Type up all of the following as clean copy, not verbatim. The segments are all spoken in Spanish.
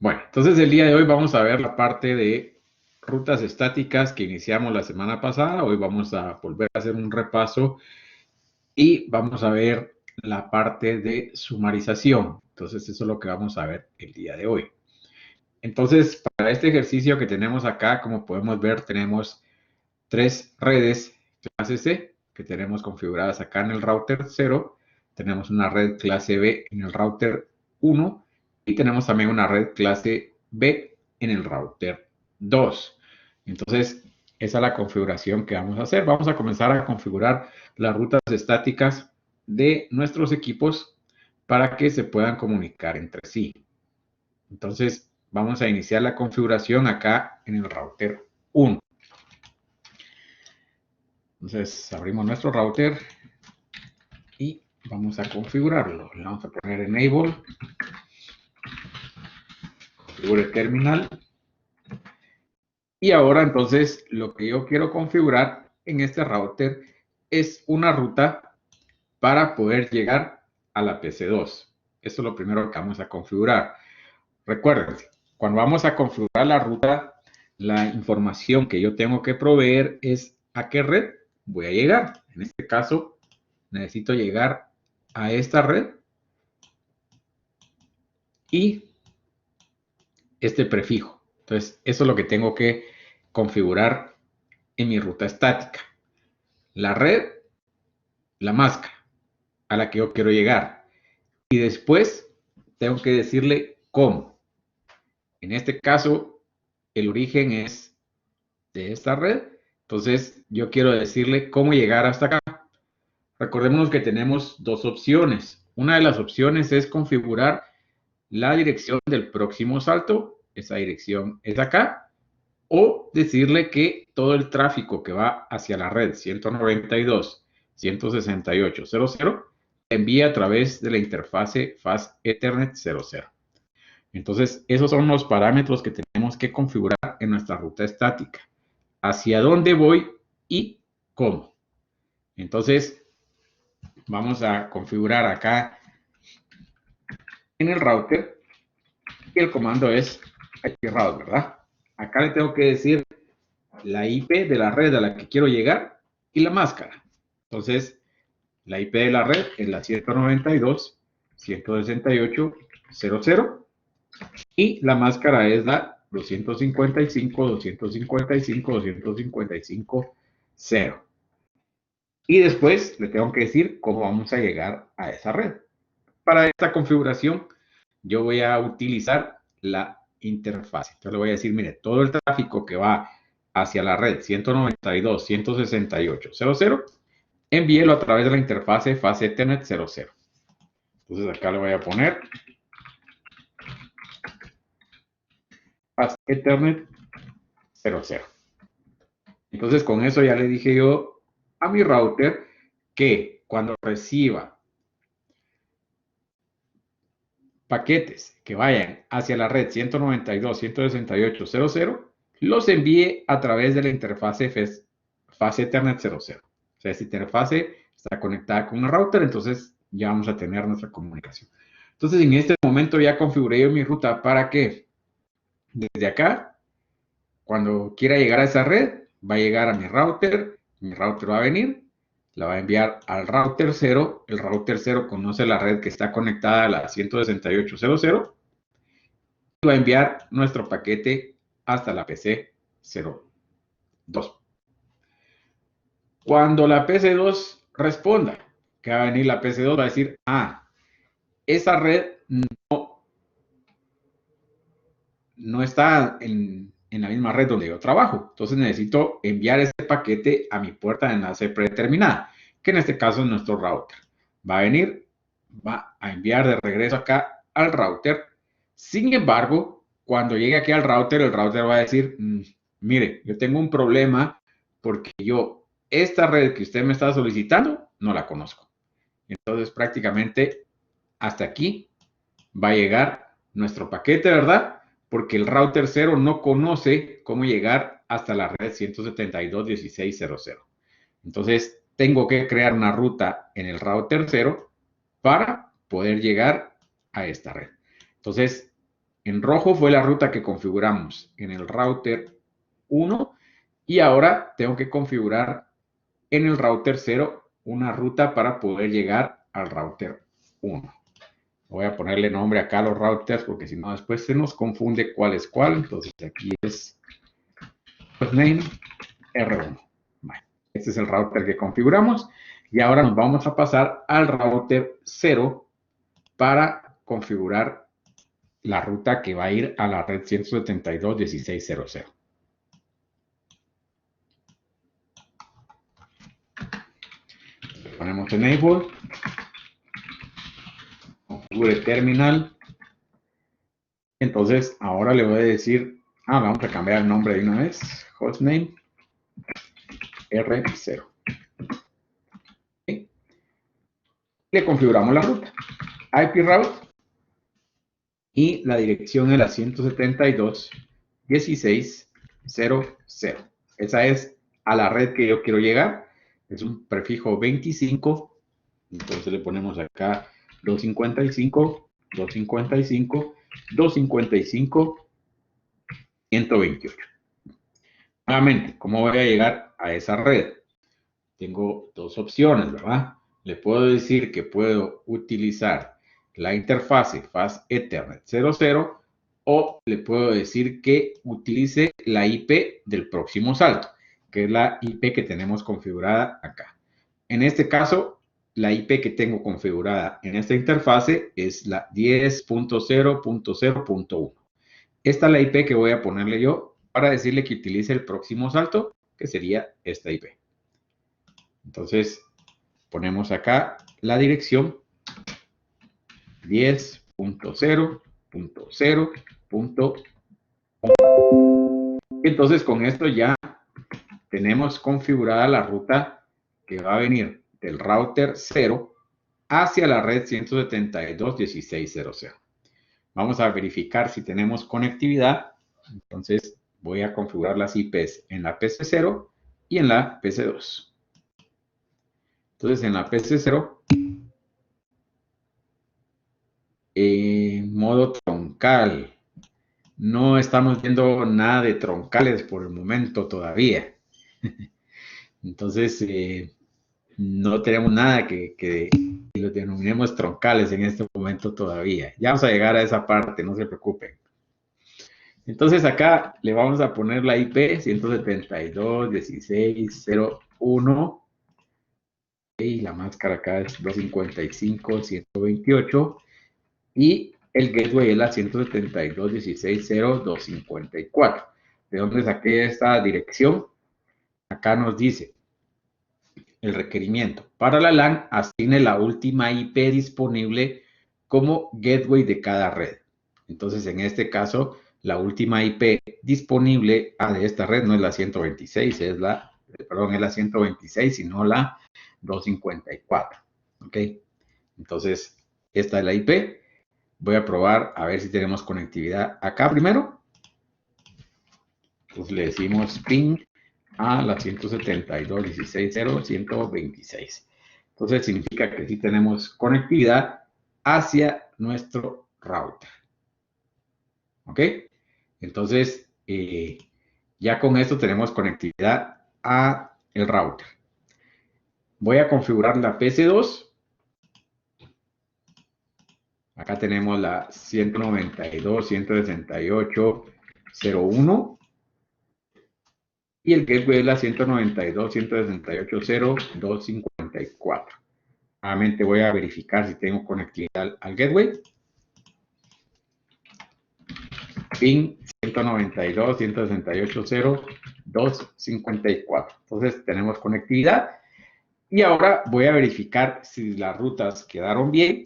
Bueno, entonces el día de hoy vamos a ver la parte de rutas estáticas que iniciamos la semana pasada. Hoy vamos a volver a hacer un repaso y vamos a ver la parte de sumarización. Entonces eso es lo que vamos a ver el día de hoy. Entonces, para este ejercicio que tenemos acá, como podemos ver, tenemos tres redes clase C que tenemos configuradas acá en el router 0. Tenemos una red clase B en el router 1 y tenemos también una red clase B en el router 2. Entonces, esa es la configuración que vamos a hacer. Vamos a comenzar a configurar las rutas estáticas de nuestros equipos para que se puedan comunicar entre sí. Entonces, vamos a iniciar la configuración acá en el router 1. Entonces, abrimos nuestro router y vamos a configurarlo. Le vamos a poner Enable, configure terminal. Y ahora, entonces, lo que yo quiero configurar en este router es una ruta para poder llegar a la PC2. Esto es lo primero que vamos a configurar. Recuerden, cuando vamos a configurar la ruta, la información que yo tengo que proveer es a qué red voy a llegar. En este caso, necesito llegar a esta red y este prefijo. Entonces, eso es lo que tengo que configurar en mi ruta estática. La red, la máscara a la que yo quiero llegar. Y después tengo que decirle cómo. En este caso, el origen es de esta red. Entonces, yo quiero decirle cómo llegar hasta acá. Recordemos que tenemos dos opciones. Una de las opciones es configurar la dirección del próximo salto. Esa dirección es acá. O decirle que todo el tráfico que va hacia la red 192.168.0.0 envía a través de la interfase Fast Ethernet 00. Entonces, esos son los parámetros que tenemos que configurar en nuestra ruta estática. Hacia dónde voy y cómo. Entonces, vamos a configurar acá en el router y el comando es iproute, ¿verdad? Acá le tengo que decir la IP de la red a la que quiero llegar y la máscara. Entonces, la IP de la red es la 192.168.0.0 y la máscara es la 255.255.255.0. Y después le tengo que decir cómo vamos a llegar a esa red. Para esta configuración, yo voy a utilizar la interfase. Entonces le voy a decir, mire, todo el tráfico que va hacia la red 192.168.0.0, envíelo a través de la interfase Fast Ethernet 00. Entonces acá le voy a poner Fast Ethernet 00. Entonces con eso ya le dije yo a mi router que cuando reciba paquetes que vayan hacia la red 192.168.0.0, los envíe a través de la interfase Fast Ethernet 00. O sea, esta interfase está conectada con el router, entonces ya vamos a tener nuestra comunicación. Entonces, en este momento ya configuré yo mi ruta para que desde acá, cuando quiera llegar a esa red, va a llegar a mi router va a venir, la va a enviar al router 0, el router 0 conoce la red que está conectada a la 168.0.0 y va a enviar nuestro paquete hasta la PC 02. Cuando la PC2 responda, que va a venir la PC2, va a decir, esa red no está en la misma red donde yo trabajo. Entonces necesito enviar ese paquete a mi puerta de enlace predeterminada, que en este caso es nuestro router. Va a venir, va a enviar de regreso acá al router. Sin embargo, cuando llegue aquí al router, el router va a decir, mire, yo tengo un problema porque yo esta red que usted me está solicitando no la conozco. Entonces prácticamente hasta aquí va a llegar nuestro paquete, ¿verdad? Porque el router 0 no conoce cómo llegar hasta la red 172.16.0.0. Entonces, tengo que crear una ruta en el router 0 para poder llegar a esta red. Entonces, En rojo fue la ruta que configuramos en el router 1 y ahora tengo que configurar en el router 0 una ruta para poder llegar al router 1. Voy a ponerle nombre acá a los routers porque si no después se nos confunde cuál es cuál. Entonces aquí es hostname R1. Bueno, este es el router que configuramos y ahora nos vamos a pasar al router 0 para configurar la ruta que va a ir a la red 172.16.00. Ponemos enable, configure terminal. Entonces ahora le voy a decir, vamos a cambiar el nombre de una vez, hostname R0. ¿Okay? Le configuramos la ruta, IP route, y la dirección es la 172.16.00. Esa es a la red que yo quiero llegar. Es un prefijo 25. Entonces le ponemos acá 255, 255, 255, 128. Nuevamente, ¿cómo voy a llegar a esa red? Tengo dos opciones, ¿verdad? Le puedo decir que puedo utilizar la interfase Fast Ethernet 00 o le puedo decir que utilice la IP del próximo salto, que es la IP que tenemos configurada acá. En este caso, la IP que tengo configurada en esta interfase es la 10.0.0.1. Esta es la IP que voy a ponerle yo para decirle que utilice el próximo salto, que sería esta IP. Entonces, ponemos acá la dirección 10.0.0.1. Entonces, con esto ya tenemos configurada la ruta que va a venir del router 0 hacia la red 172.16.00. Vamos a verificar si tenemos conectividad. Entonces, voy a configurar las IPs en la PC0 y en la PC2. Entonces, en la PC0, modo troncal. No estamos viendo nada de troncales por el momento todavía. Entonces, no tenemos nada que lo denominemos troncales en este momento todavía. Ya vamos a llegar a esa parte, no se preocupen. Entonces acá le vamos a poner la IP 172.16.0.1 y la máscara acá es 255.128 y el gateway es la 172.16.0.254. ¿De dónde saqué esta dirección? Acá nos dice el requerimiento. Para la LAN, asigne la última IP disponible como gateway de cada red. Entonces, en este caso, la última IP disponible de esta red no es la 126, es la 126, sino la 254. ¿Ok? Entonces, esta es la IP. Voy a probar a ver si tenemos conectividad acá primero. Entonces le decimos ping a la 172.16.0.126. Entonces significa que sí tenemos conectividad hacia nuestro router. ¿Ok? Entonces, ya con esto tenemos conectividad a el router. Voy a configurar la PC2. Acá tenemos la 192.168.0.1. Y el gateway es la 192.168.0.254. Nuevamente voy a verificar si tengo conectividad al gateway. Ping 192.168.0.254. Entonces tenemos conectividad. Y ahora voy a verificar si las rutas quedaron bien.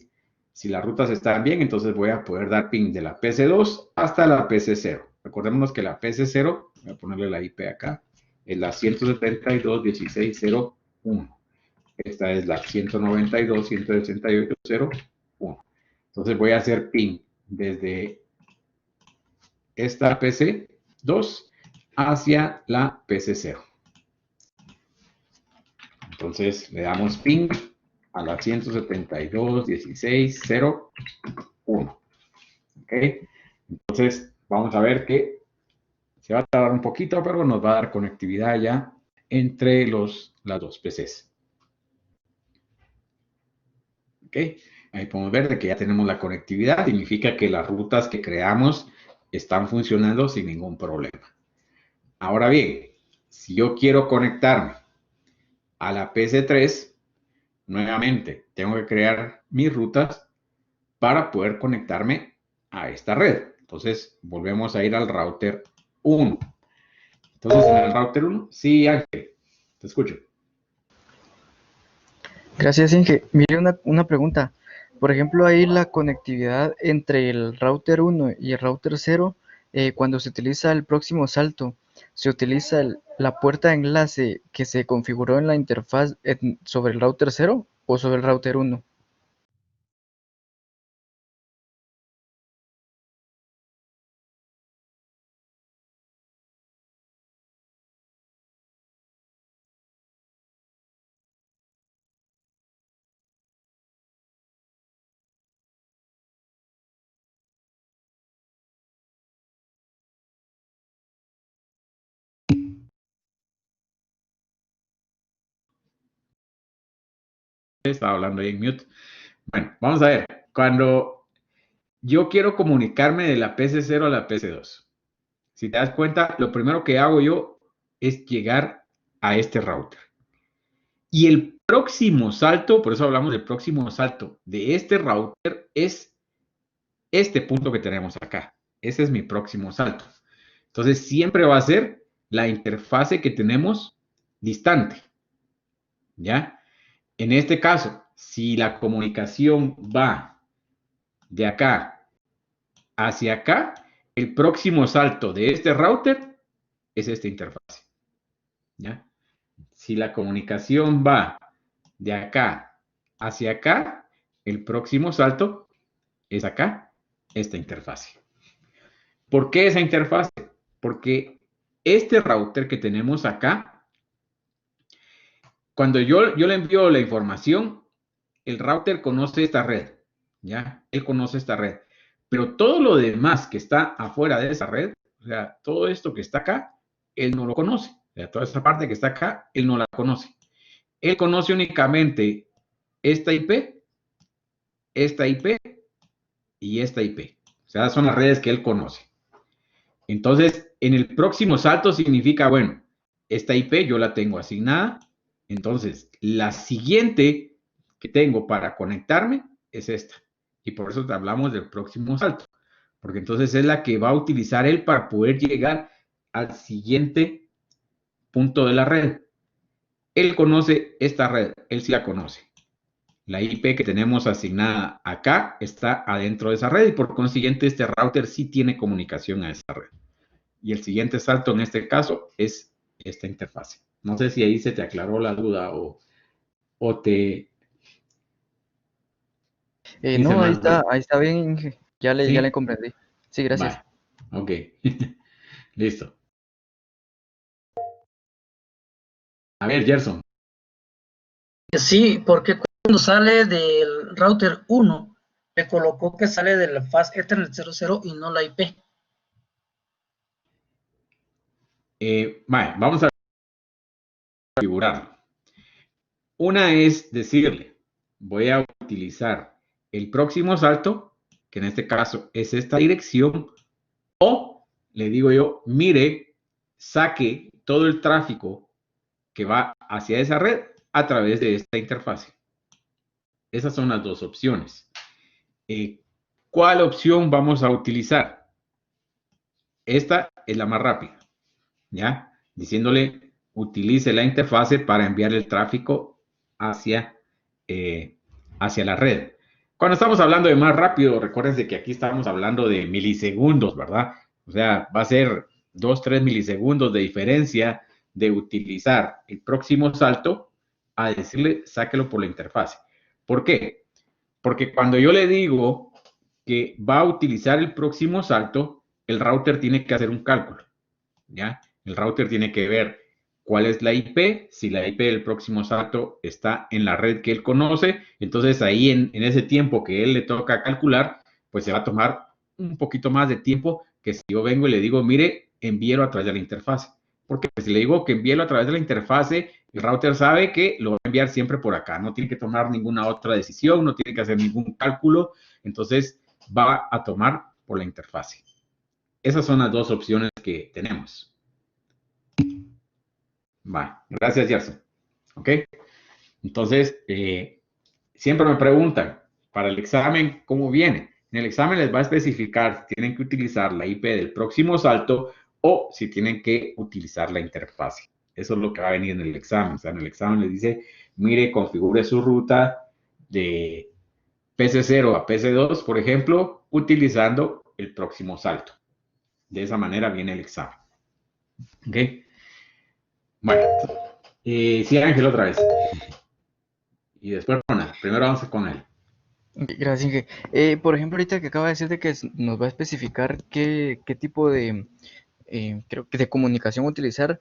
Si las rutas están bien, entonces voy a poder dar ping de la PC2 hasta la PC0. Recordémonos que la PC0, voy a ponerle la IP acá, es la 172.16.0.1. Esta es la 192.168.0.1. Entonces voy a hacer ping desde esta PC2 hacia la PC0. Entonces le damos ping a la 172.16.0.1. ¿Ok? Entonces, vamos a ver que se va a tardar un poquito, pero nos va a dar conectividad ya entre las dos PCs. ¿Ok? Ahí podemos ver de que ya tenemos la conectividad. Significa que las rutas que creamos están funcionando sin ningún problema. Ahora bien, si yo quiero conectarme a la PC3, nuevamente tengo que crear mis rutas para poder conectarme a esta red. Entonces, volvemos a ir al router 1. Entonces, en el router 1, sí, Ángel, te escucho. Gracias, Inge. Mire una pregunta. Por ejemplo, ahí la conectividad entre el router 1 y el router 0, cuando se utiliza el próximo salto, ¿se utiliza la puerta de enlace que se configuró en la interfaz sobre el router 0 o sobre el router 1? Estaba hablando ahí en mute. Bueno, vamos a ver. Cuando yo quiero comunicarme de la PC0 a la PC2, si te das cuenta, lo primero que hago yo es llegar a este router. Y el próximo salto, por eso hablamos del próximo salto de este router, es este punto que tenemos acá. Ese es mi próximo salto. Entonces, siempre va a ser la interfase que tenemos distante. ¿Ya? En este caso, si la comunicación va de acá hacia acá, el próximo salto de este router es esta interfase. ¿Ya? Si la comunicación va de acá hacia acá, el próximo salto es acá, esta interfase. ¿Por qué esa interfase? Porque este router que tenemos acá, cuando yo le envío la información, el router conoce esta red, ¿ya? Él conoce esta red. Pero todo lo demás que está afuera de esa red, o sea, todo esto que está acá, él no lo conoce. O sea, toda esa parte que está acá, él no la conoce. Él conoce únicamente esta IP, esta IP y esta IP. O sea, son las redes que él conoce. Entonces, en el próximo salto significa, bueno, esta IP yo la tengo asignada. Entonces, la siguiente que tengo para conectarme es esta. Y por eso hablamos del próximo salto. Porque entonces es la que va a utilizar él para poder llegar al siguiente punto de la red. Él conoce esta red, él sí la conoce. La IP que tenemos asignada acá está adentro de esa red y por consiguiente este router sí tiene comunicación a esa red. Y el siguiente salto en este caso es esta interfase. No sé si ahí se te aclaró la duda o te hice No, más duda. ahí está bien, Inge. Ya le ¿Sí? comprendí. Sí, gracias. Vale. Ok. Listo. A ver, Gerson. Sí, porque cuando sale del router 1, me colocó que sale del Fast Ethernet 00 y no la IP. Vale, vamos a configurarlo. Una es decirle, voy a utilizar el próximo salto, que en este caso es esta dirección, o le digo yo, mire, saque todo el tráfico que va hacia esa red a través de esta interfase. Esas son las dos opciones. ¿Cuál opción vamos a utilizar? Esta es la más rápida, ¿ya? Diciéndole, utilice la interfase para enviar el tráfico hacia, hacia la red. Cuando estamos hablando de más rápido, recuérdense que aquí estamos hablando de milisegundos, ¿verdad? O sea, va a ser 2, 3 milisegundos de diferencia de utilizar el próximo salto a decirle, sáquelo por la interfase. ¿Por qué? Porque cuando yo le digo que va a utilizar el próximo salto, el router tiene que hacer un cálculo, ¿ya? El router tiene que ver cuál es la IP, si la IP del próximo salto está en la red que él conoce, entonces ahí en ese tiempo que él le toca calcular, pues se va a tomar un poquito más de tiempo que si yo vengo y le digo, mire, envíelo a través de la interfase. Porque si le digo que envíelo a través de la interfase, el router sabe que lo va a enviar siempre por acá. No tiene que tomar ninguna otra decisión, no tiene que hacer ningún cálculo. Entonces va a tomar por la interfase. Esas son las dos opciones que tenemos. Vale, gracias, Gerson. ¿Ok? Entonces, siempre me preguntan, para el examen, ¿cómo viene? En el examen les va a especificar si tienen que utilizar la IP del próximo salto o si tienen que utilizar la interfase. Eso es lo que va a venir en el examen. O sea, en el examen les dice, mire, configure su ruta de PC0 a PC2, por ejemplo, utilizando el próximo salto. De esa manera viene el examen. ¿Ok? Bueno, sí, Ángel, otra vez. Y después Ronald. Primero vamos con él. Ok, gracias, Inge. Por ejemplo, ahorita que acaba de decir de que nos va a especificar qué tipo de, creo que de comunicación utilizar,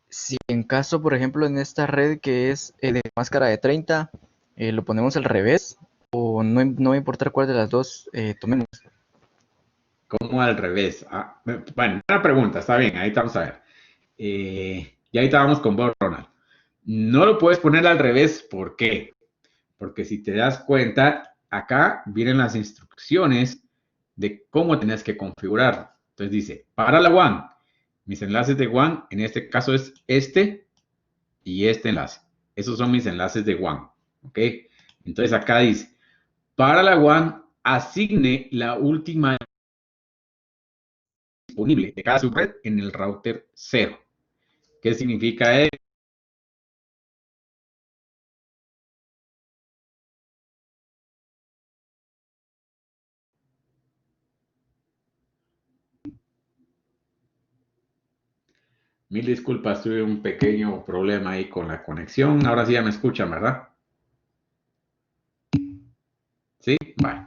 si en caso, por ejemplo, en esta red que es de máscara de 30, lo ponemos al revés, o no va a importar cuál de las dos tomemos. ¿Cómo al revés? Ah, bueno, una pregunta, está bien, ahí vamos a ver. Y ahí estábamos con vos, Ronald. No lo puedes poner al revés, ¿por qué? Porque si te das cuenta, acá vienen las instrucciones de cómo tenés que configurar. Entonces dice, para la WAN, mis enlaces de WAN, en este caso es este y este enlace. Esos son mis enlaces de WAN, ¿ok? Entonces acá dice, para la WAN, asigne la última disponible de cada subred en el router 0. ¿Qué significa eso? Mil disculpas, tuve un pequeño problema ahí con la conexión. Ahora sí ya me escuchan, ¿verdad? Sí, vale.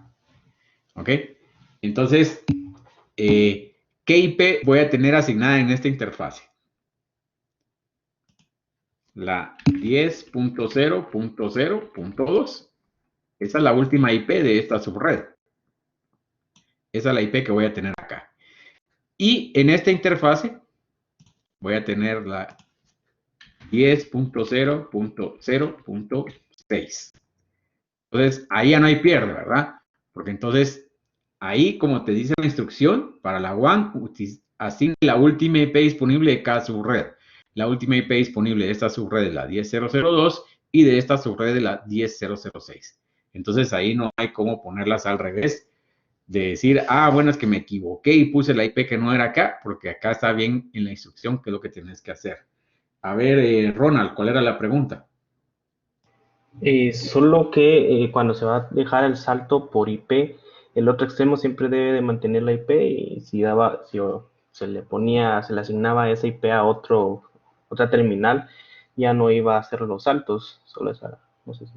Ok. Entonces, ¿qué IP voy a tener asignada en esta interfase? La 10.0.0.2. Esa es la última IP de esta subred. Esa es la IP que voy a tener acá. Y en esta interfase voy a tener la 10.0.0.6. Entonces, ahí ya no hay pierde, ¿verdad? Porque entonces, ahí, como te dice la instrucción, para la WAN, asigna la última IP disponible de cada subred. La última IP disponible de esta subred es la 10.0.0.2 y de esta subred es la 10.0.0.6. Entonces, ahí no hay cómo ponerlas al revés, de decir, ah, bueno, es que me equivoqué y puse la IP que no era acá, porque acá está bien en la instrucción qué es lo que tienes que hacer. A ver, Ronald, ¿cuál era la pregunta? Solo que cuando se va a dejar el salto por IP, el otro extremo siempre debe de mantener la IP y se le asignaba esa IP a otra terminal, ya no iba a hacer los saltos, solo esa, no sé si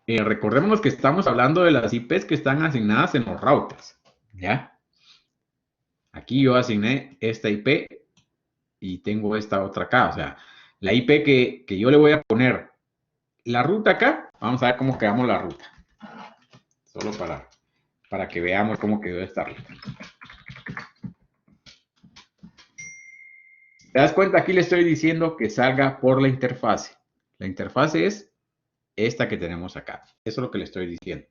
Recordemos que estamos hablando de las IPs que están asignadas en los routers, ¿ya? Aquí yo asigné esta IP y tengo esta otra acá, o sea, la IP que yo le voy a poner la ruta acá, vamos a ver cómo quedamos la ruta, solo para que veamos cómo quedó esta ruta. ¿Te das cuenta? Aquí le estoy diciendo que salga por la interfase. La interfase es esta que tenemos acá. Eso es lo que le estoy diciendo.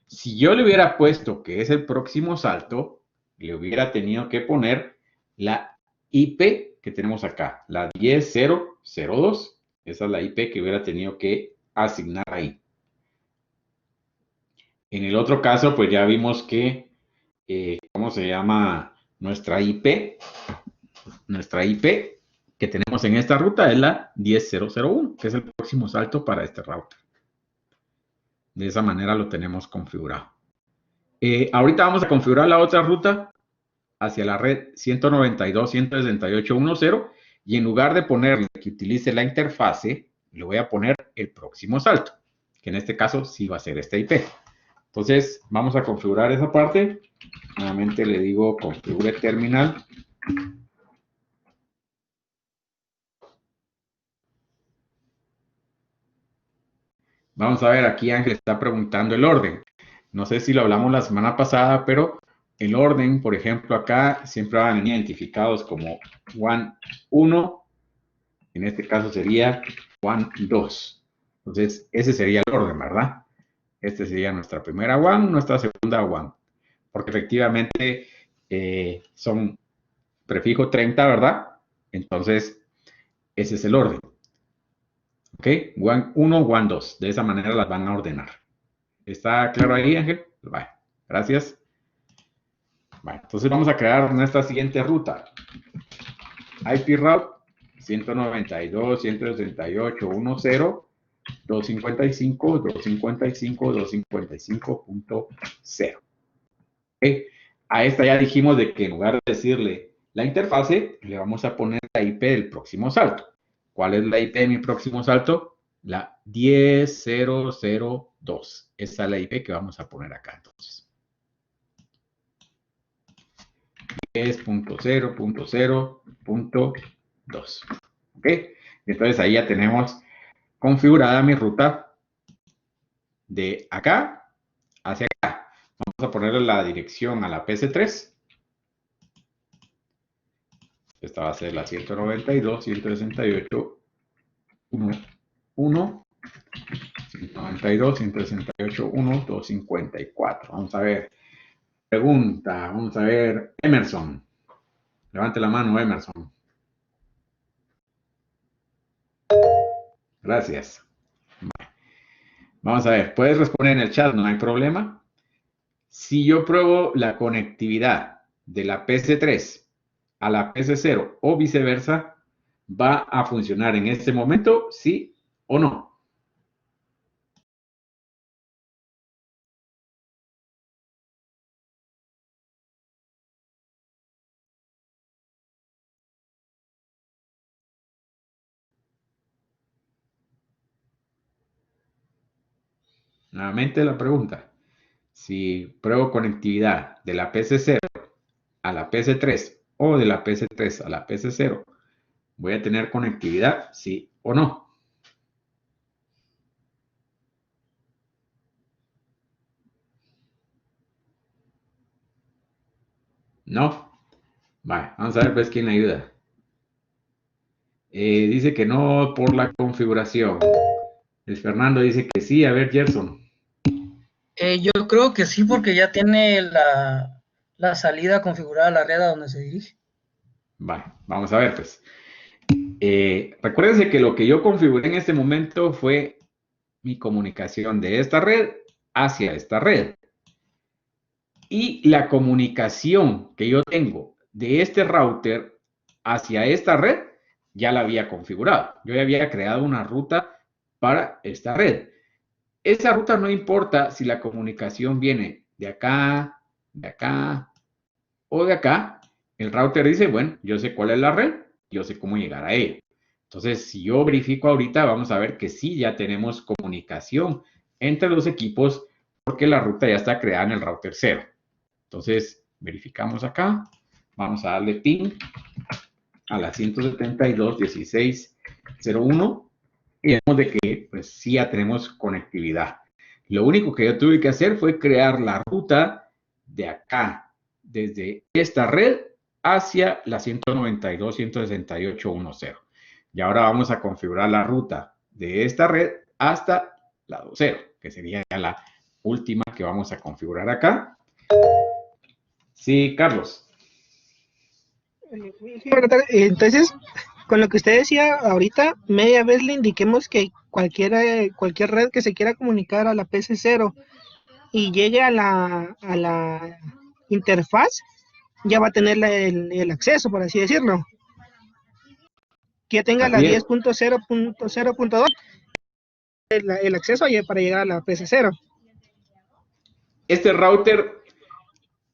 Si yo le hubiera puesto que es el próximo salto, le hubiera tenido que poner la IP que tenemos acá, la 10.0.0.2. Esa es la IP que hubiera tenido que asignar ahí. En el otro caso, pues ya vimos que, ¿cómo se llama? Nuestra IP que tenemos en esta ruta es la 10.0.0.1, que es el próximo salto para este router. De esa manera lo tenemos configurado. Ahorita vamos a configurar la otra ruta hacia la red 192.168.1.0 y en lugar de ponerle que utilice la interfase, le voy a poner el próximo salto, que en este caso sí va a ser esta IP. Entonces, vamos a configurar esa parte. Nuevamente le digo configure terminal. Vamos a ver, aquí Ángel está preguntando el orden. No sé si lo hablamos la semana pasada, pero el orden, por ejemplo, acá siempre van identificados como WAN 1, en este caso sería WAN 2. Entonces, ese sería el orden, ¿verdad? Este sería nuestra primera WAN, nuestra segunda WAN, porque efectivamente son prefijo 30, ¿verdad? Entonces, ese es el orden. ¿Ok? WAN 1, WAN 2. De esa manera las van a ordenar. ¿Está claro ahí, Ángel? Vale, gracias. Vale, entonces vamos a crear nuestra siguiente ruta. IP route 192.168.1.0.255.255.255.0. ¿Okay? A esta ya dijimos de que en lugar de decirle la interfase, le vamos a poner la IP del próximo salto. ¿Cuál es la IP de mi próximo salto? La 10.0.0.2. Esa es la IP que vamos a poner acá entonces. 10.0.0.2. ¿Ok? Entonces ahí ya tenemos configurada mi ruta de acá hacia acá. Vamos a ponerle la dirección a la PC3. Esta va a ser la 192.168.1.1. 192.168.1.254. Vamos a ver. Pregunta. Vamos a ver. Emerson. Levante la mano, Emerson. Gracias. Vamos a ver. Puedes responder en el chat, no hay problema. Si yo pruebo la conectividad de la PC3 a la PC0 o viceversa, ¿va a funcionar en este momento? ¿Sí o no? Nuevamente la pregunta. Si pruebo conectividad de la PC0 a la PC3 o de la PC3 a la PC0, ¿voy a tener conectividad? ¿Sí o no? ¿No? Vale, vamos a ver pues quién ayuda. Dice que no por la configuración. El Fernando dice que sí. A ver, Gerson. Yo creo que sí, porque ya tiene la salida configurada a la red a donde se dirige. Vale, vamos a ver pues. Recuérdense que lo que yo configuré en este momento fue mi comunicación de esta red hacia esta red. Y la comunicación que yo tengo de este router hacia esta red ya la había configurado. Yo ya había creado una ruta para esta red. Esa ruta no importa si la comunicación viene de acá o de acá. El router dice, bueno, yo sé cuál es la red, yo sé cómo llegar a ella. Entonces, si yo verifico ahorita, vamos a ver que sí, ya tenemos comunicación entre los equipos porque la ruta ya está creada en el router 0. Entonces, verificamos acá. Vamos a darle ping a la 172.16.01 y vemos de que pues sí ya tenemos conectividad. Lo único que yo tuve que hacer fue crear la ruta de acá, desde esta red hacia la 192.168.1.0. Y ahora vamos a configurar la ruta de esta red hasta la 2.0, que sería ya la última que vamos a configurar acá. Sí, Carlos. Entonces, con lo que usted decía ahorita, media vez le indiquemos que cualquier red que se quiera comunicar a la PC0 y llegue a la interfaz, ya va a tener el acceso, por así decirlo. Que ya tenga la 10.0.0.2, el acceso para llegar a la PC0. Este router,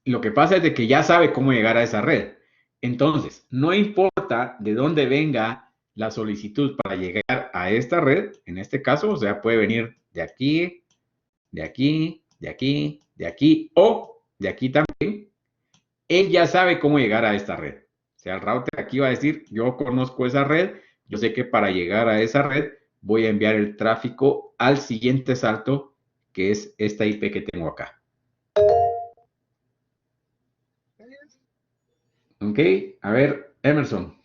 lo que pasa es de que ya sabe cómo llegar a esa red. Entonces, no importa de dónde venga la solicitud para llegar a esta red, en este caso, o sea, puede venir de aquí, de aquí, de aquí, de aquí o de aquí también. Él ya sabe cómo llegar a esta red. O sea, el router aquí va a decir, yo conozco esa red, yo sé que para llegar a esa red voy a enviar el tráfico al siguiente salto, que es esta IP que tengo acá. Ok, a ver, Emerson.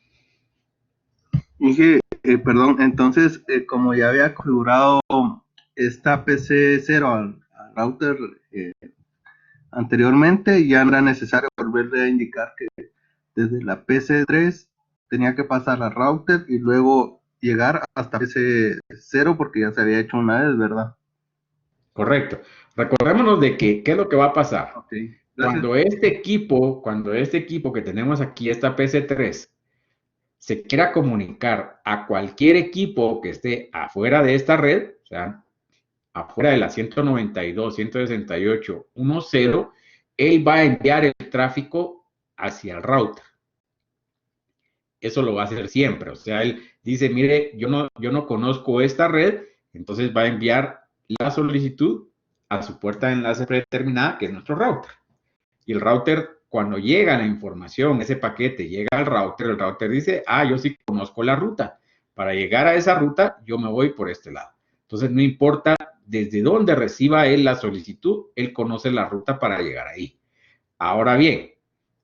Dije, perdón, entonces, como ya había configurado esta PC0 al router anteriormente, ya no era necesario volverle a indicar que desde la PC3 tenía que pasar al router y luego llegar hasta PC0 porque ya se había hecho una vez, ¿verdad? Correcto. Recordémonos de que, ¿qué es lo que va a pasar? Ok, gracias. Cuando este equipo que tenemos aquí, esta PC3, se quiera comunicar a cualquier equipo que esté afuera de esta red, o sea, afuera de la 192.168.1.0, él va a enviar el tráfico hacia el router. Eso lo va a hacer siempre. O sea, él dice, mire, yo no conozco esta red, entonces va a enviar la solicitud a su puerta de enlace predeterminada, que es nuestro router. Y el router, cuando llega la información, ese paquete llega al router, el router dice, yo sí conozco la ruta. Para llegar a esa ruta, yo me voy por este lado. Entonces, no importa desde dónde reciba él la solicitud, él conoce la ruta para llegar ahí. Ahora bien,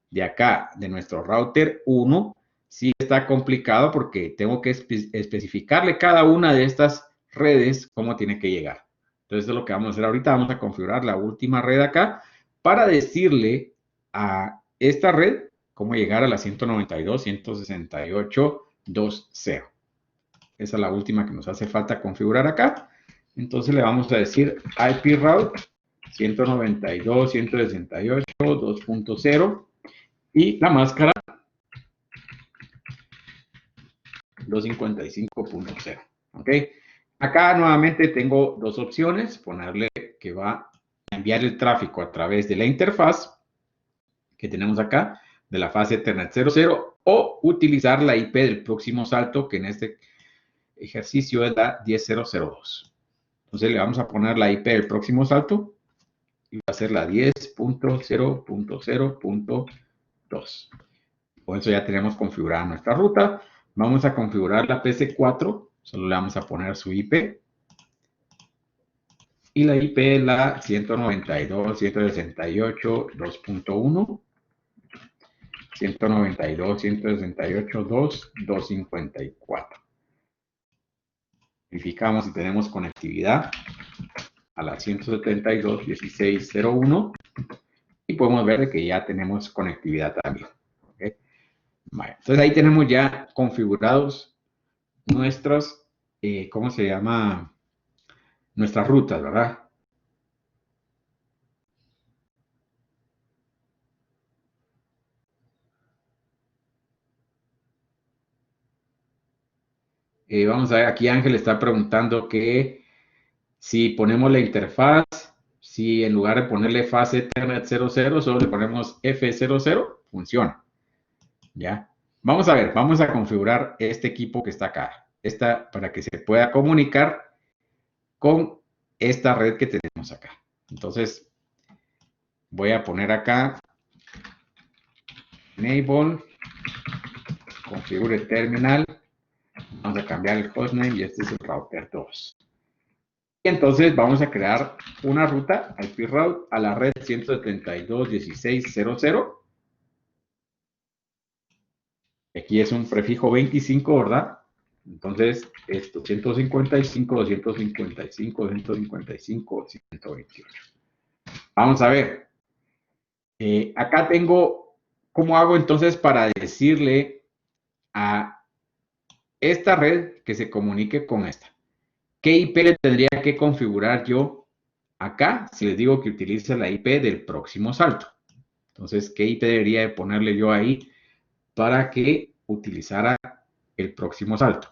de acá, de nuestro router 1, sí está complicado porque tengo que especificarle cada una de estas redes cómo tiene que llegar. Entonces, eso es lo que vamos a hacer ahorita. Vamos a configurar la última red acá para decirle a esta red cómo llegar a la 192.168.2.0. Esa es la última que nos hace falta configurar acá. Entonces le vamos a decir IP route 192.168.2.0 y la máscara 255.0. ¿Ok? Acá nuevamente tengo dos opciones. Ponerle que va a enviar el tráfico a través de la interfaz que tenemos acá, de la fase Ethernet 00, o utilizar la IP del próximo salto, que en este ejercicio es la 10.002. Entonces le vamos a poner la IP del próximo salto y va a ser la 10.0.0.2. Con eso ya tenemos configurada nuestra ruta. Vamos a configurar la PC4, solo le vamos a poner su IP. Y la IP es la 192.168.2.1, 192.168.2.254. Verificamos si tenemos conectividad a la 172.16.01 y podemos ver que ya tenemos conectividad también. ¿Okay? Vale. Entonces ahí tenemos ya configurados nuestros, ¿cómo se llama? Nuestras rutas, ¿verdad? Vamos a ver, aquí Ángel está preguntando que si ponemos la interfaz, si en lugar de ponerle fase Ethernet 00, solo le ponemos F00, funciona. ¿Ya? Vamos a ver, vamos a configurar este equipo que está acá. Para que se pueda comunicar con esta red que tenemos acá. Entonces, voy a poner acá enable, configure terminal. Vamos a cambiar el hostname y este es el router 2. Y entonces vamos a crear una ruta IP route a la red 172.16.00. Aquí es un prefijo 25, ¿verdad? Entonces es 255, 255, 255, 128. Vamos a ver. Acá tengo, ¿cómo hago entonces para decirle a esta red que se comunique con esta? ¿Qué IP le tendría que configurar yo acá si les digo que utilice la IP del próximo salto? Entonces, ¿qué IP debería de ponerle yo ahí para que utilizara el próximo salto?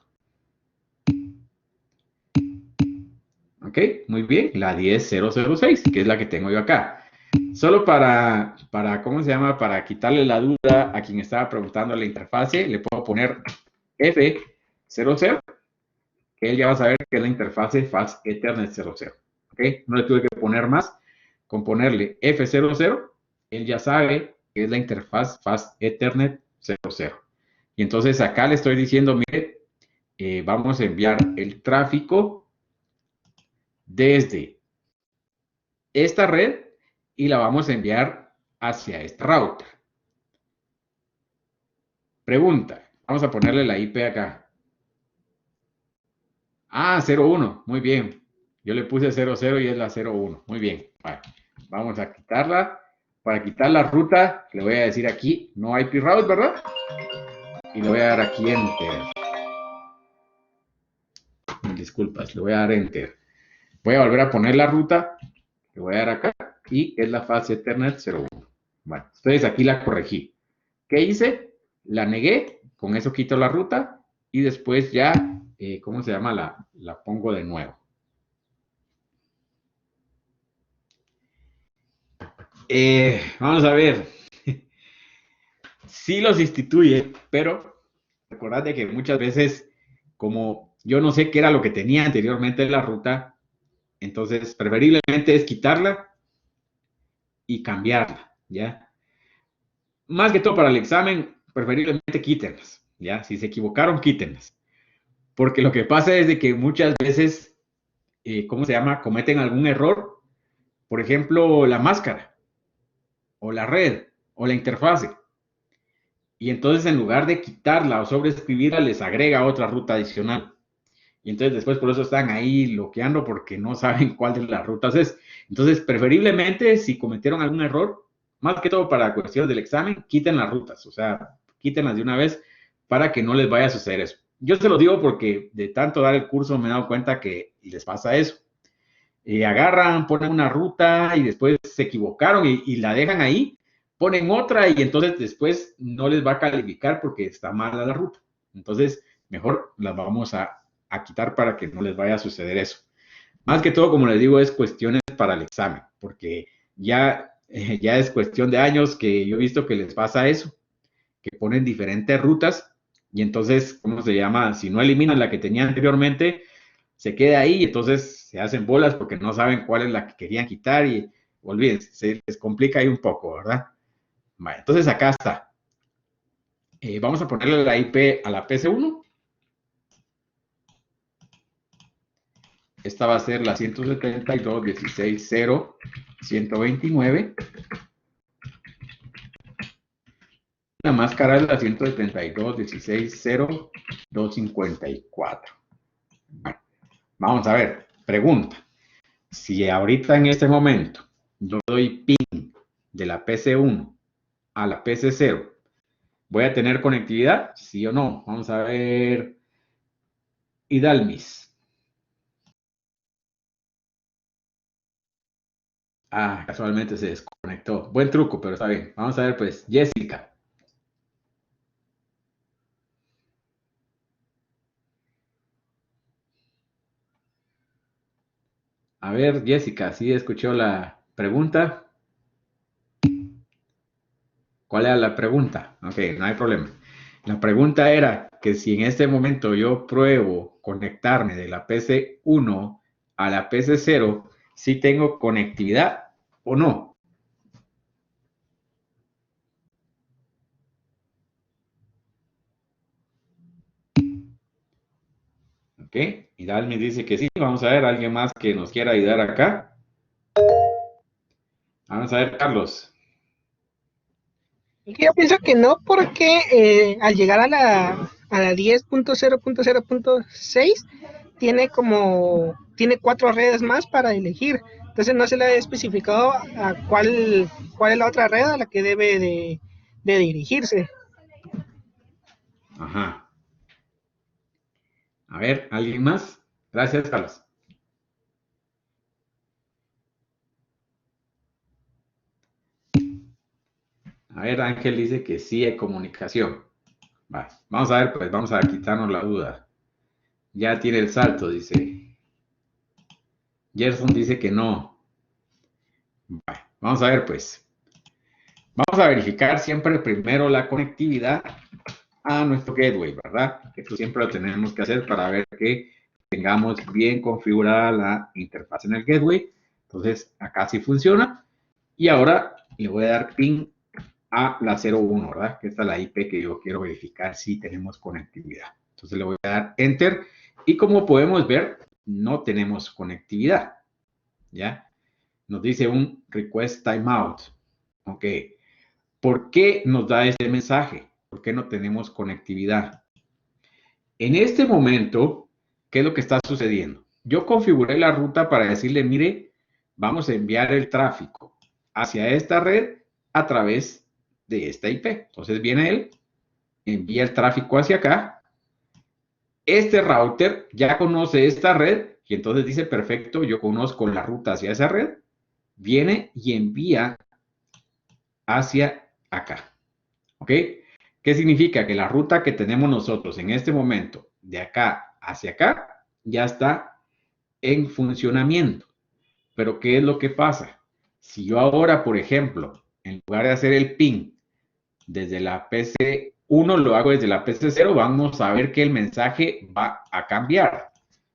Ok, muy bien, la 10.006, que es la que tengo yo acá. Solo para, ¿cómo se llama? Para quitarle la duda a quien estaba preguntando la interfase, le puedo poner F00, que él ya va a saber que es la interfase Fast Ethernet 00. ¿Ok? No le tuve que poner más. Con ponerle F00, él ya sabe que es la interfaz Fast Ethernet 00. Y entonces acá le estoy diciendo, mire, vamos a enviar el tráfico desde esta red y la vamos a enviar hacia este router. Pregunta. Vamos a ponerle la IP acá. Ah, 01. Muy bien. Yo le puse 00 y es la 01. Muy bien. Vale. Vamos a quitarla. Para quitar la ruta, le voy a decir aquí, no IP route, ¿verdad? Y le voy a dar aquí Enter. Disculpas, le voy a dar Enter. Voy a volver a poner la ruta. Le voy a dar acá. Y es la fase Ethernet 01. Bueno, entonces aquí la corregí. ¿Qué hice? La negué. Con eso quito la ruta. Y después ya, ¿cómo se llama? La pongo de nuevo. Vamos a ver. Sí los instituye, pero recordad de que muchas veces, como yo no sé qué era lo que tenía anteriormente en la ruta, entonces preferiblemente es quitarla y cambiarla, ¿ya? Más que todo para el examen, preferiblemente quítenlas, ¿ya? Si se equivocaron, quítenlas. Porque lo que pasa es de que muchas veces, ¿cómo se llama? Cometen algún error. Por ejemplo, la máscara, o la red, o la interfase. Y entonces en lugar de quitarla o sobreescribirla, les agrega otra ruta adicional. Y entonces después por eso están ahí bloqueando porque no saben cuál de las rutas es. Entonces, preferiblemente, si cometieron algún error, más que todo para cuestiones del examen, quiten las rutas. O sea, quítenlas de una vez para que no les vaya a suceder eso. Yo se lo digo porque de tanto dar el curso me he dado cuenta que les pasa eso. Agarran, ponen una ruta y después se equivocaron y la dejan ahí, ponen otra y entonces después no les va a calificar porque está mala la ruta. Entonces, mejor las vamos a quitar para que no les vaya a suceder eso. Más que todo, como les digo, es cuestiones para el examen, porque ya es cuestión de años que yo he visto que les pasa eso, que ponen diferentes rutas y entonces, ¿cómo se llama? Si no eliminan la que tenía anteriormente, se queda ahí y entonces se hacen bolas porque no saben cuál es la que querían quitar y olvídense, se les complica ahí un poco, ¿verdad? Vale, entonces acá está. Vamos a ponerle la IP a la PC1. Esta va a ser la 172.16.0.129. La máscara es la 172.16.0.254. Bueno, vamos a ver. Pregunta. Si ahorita en este momento yo doy pin de la PC1 a la PC0, ¿voy a tener conectividad? ¿Sí o no? Vamos a ver. Idalmis. Ah, casualmente se desconectó. Buen truco, pero está bien. Vamos a ver, pues, Jessica. A ver, Jessica, ¿sí escuchó la pregunta? ¿Cuál era la pregunta? Ok, no hay problema. La pregunta era que si en este momento yo pruebo conectarme de la PC1 a la PC0, si tengo conectividad o no. Ok, y Dalmi dice que sí. Vamos a ver, alguien más que nos quiera ayudar acá. Vamos a ver, Carlos. Yo pienso que no, porque al llegar a la 10.0.0.6 tiene 4 redes más para elegir. Entonces no se le ha especificado a cuál es la otra red a la que debe de dirigirse. Ajá. A ver, ¿alguien más? Gracias, Carlos. A ver, Ángel dice que sí hay comunicación. Vale. Vamos a ver, pues vamos a quitarnos la duda. Ya tiene el salto, dice. Gerson dice que no. Vale. Vamos a ver, pues. Vamos a verificar siempre primero la conectividad a nuestro gateway, ¿verdad? Esto siempre lo tenemos que hacer para ver que tengamos bien configurada la interfaz en el gateway. Entonces, acá sí funciona. Y ahora le voy a dar ping a la 01, ¿verdad? Que esta es la IP que yo quiero verificar si tenemos conectividad. Entonces le voy a dar Enter y como podemos ver, no tenemos conectividad, ¿ya? Nos dice un request timeout. Ok. ¿Por qué nos da este mensaje? por qué no tenemos conectividad. En este momento, ¿qué es lo que está sucediendo? Yo configuré la ruta para decirle, mire, vamos a enviar el tráfico hacia esta red a través de esta IP. Entonces viene él, envía el tráfico hacia acá. Este router ya conoce esta red y entonces dice, perfecto, yo conozco la ruta hacia esa red. Viene y envía hacia acá. ¿Ok? ¿Qué significa? Que la ruta que tenemos nosotros en este momento, de acá hacia acá, ya está en funcionamiento. Pero ¿qué es lo que pasa? Si yo ahora, por ejemplo, en lugar de hacer el ping desde la PC1, lo hago desde la PC0, vamos a ver que el mensaje va a cambiar.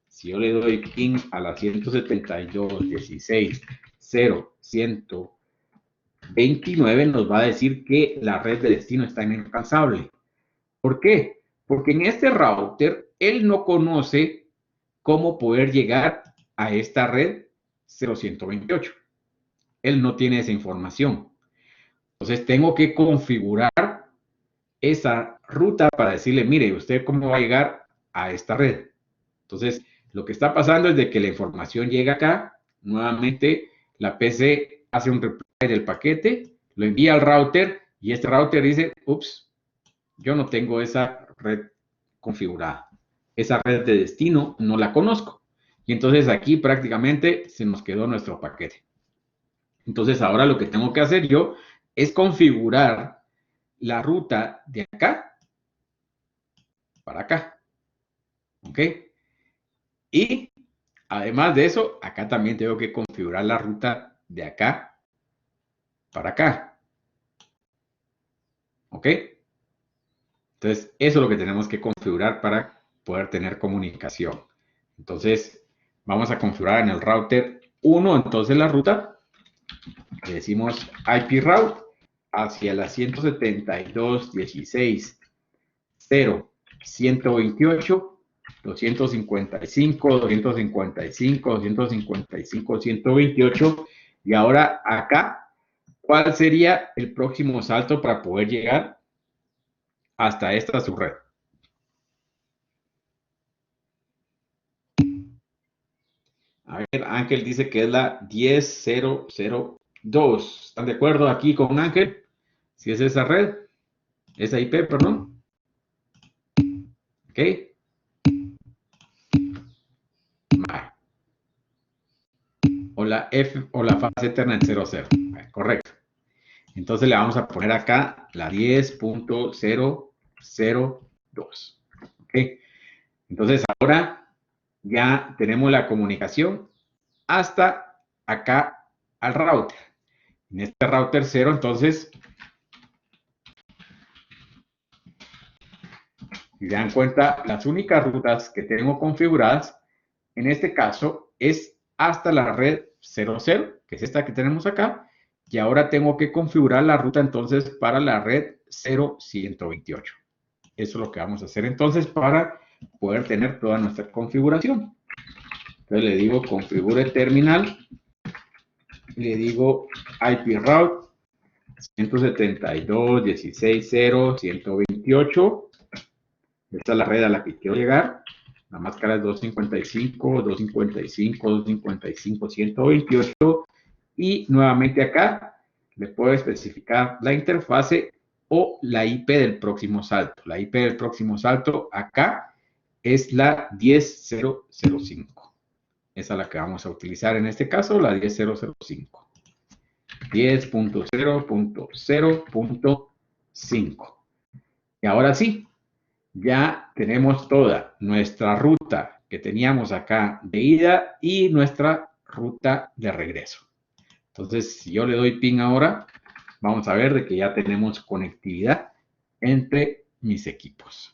Si yo le doy ping a la 172.16.0.129, nos va a decir que la red de destino está inalcanzable. ¿Por qué? Porque en este router, él no conoce cómo poder llegar a esta red 0128. Él no tiene esa información. Entonces tengo que configurar esa ruta para decirle, mire, ¿usted cómo va a llegar a esta red? Entonces, lo que está pasando es de que la información llega acá, nuevamente la PC hace un reply del paquete, lo envía al router y este router dice, ups, yo no tengo esa red configurada. Esa red de destino no la conozco. Y entonces aquí prácticamente se nos quedó nuestro paquete. Entonces ahora lo que tengo que hacer yo es configurar la ruta de acá para acá. ¿Ok? Y además de eso, acá también tengo que configurar la ruta de acá para acá. ¿Ok? Entonces, eso es lo que tenemos que configurar para poder tener comunicación. Entonces, vamos a configurar en el router 1, entonces la ruta. Le decimos IP route hacia la 172.16.0.128. 255, 255, 255, 128. Y ahora acá, ¿cuál sería el próximo salto para poder llegar hasta esta subred? A ver, Ángel dice que es la 10.0.0.2. ¿Están de acuerdo aquí con Ángel? Si es esa red, esa IP, perdón. ¿Ok? O la F o la fase Ethernet 00. Correcto. Entonces le vamos a poner acá la 10.0.0.2. ¿Ok? Entonces ahora ya tenemos la comunicación hasta acá al router. En este router 0, entonces, si se dan cuenta, las únicas rutas que tengo configuradas, en este caso, es hasta la red 00, que es esta que tenemos acá, y ahora tengo que configurar la ruta entonces para la red 0128. Eso es lo que vamos a hacer entonces para poder tener toda nuestra configuración. Entonces le digo configure terminal, le digo IP route 172.16.0.128. Esta es la red a la que quiero llegar. La máscara es 255, 255, 255, 128. Y nuevamente acá le puedo especificar la interfase o la IP del próximo salto. La IP del próximo salto acá es la 10.0.0.5. Esa es la que vamos a utilizar en este caso, la 10.0.0.5. 10.0.0.5. Y ahora sí, ya tenemos toda nuestra ruta que teníamos acá de ida y nuestra ruta de regreso. Entonces, si yo le doy ping ahora, vamos a ver de que ya tenemos conectividad entre mis equipos.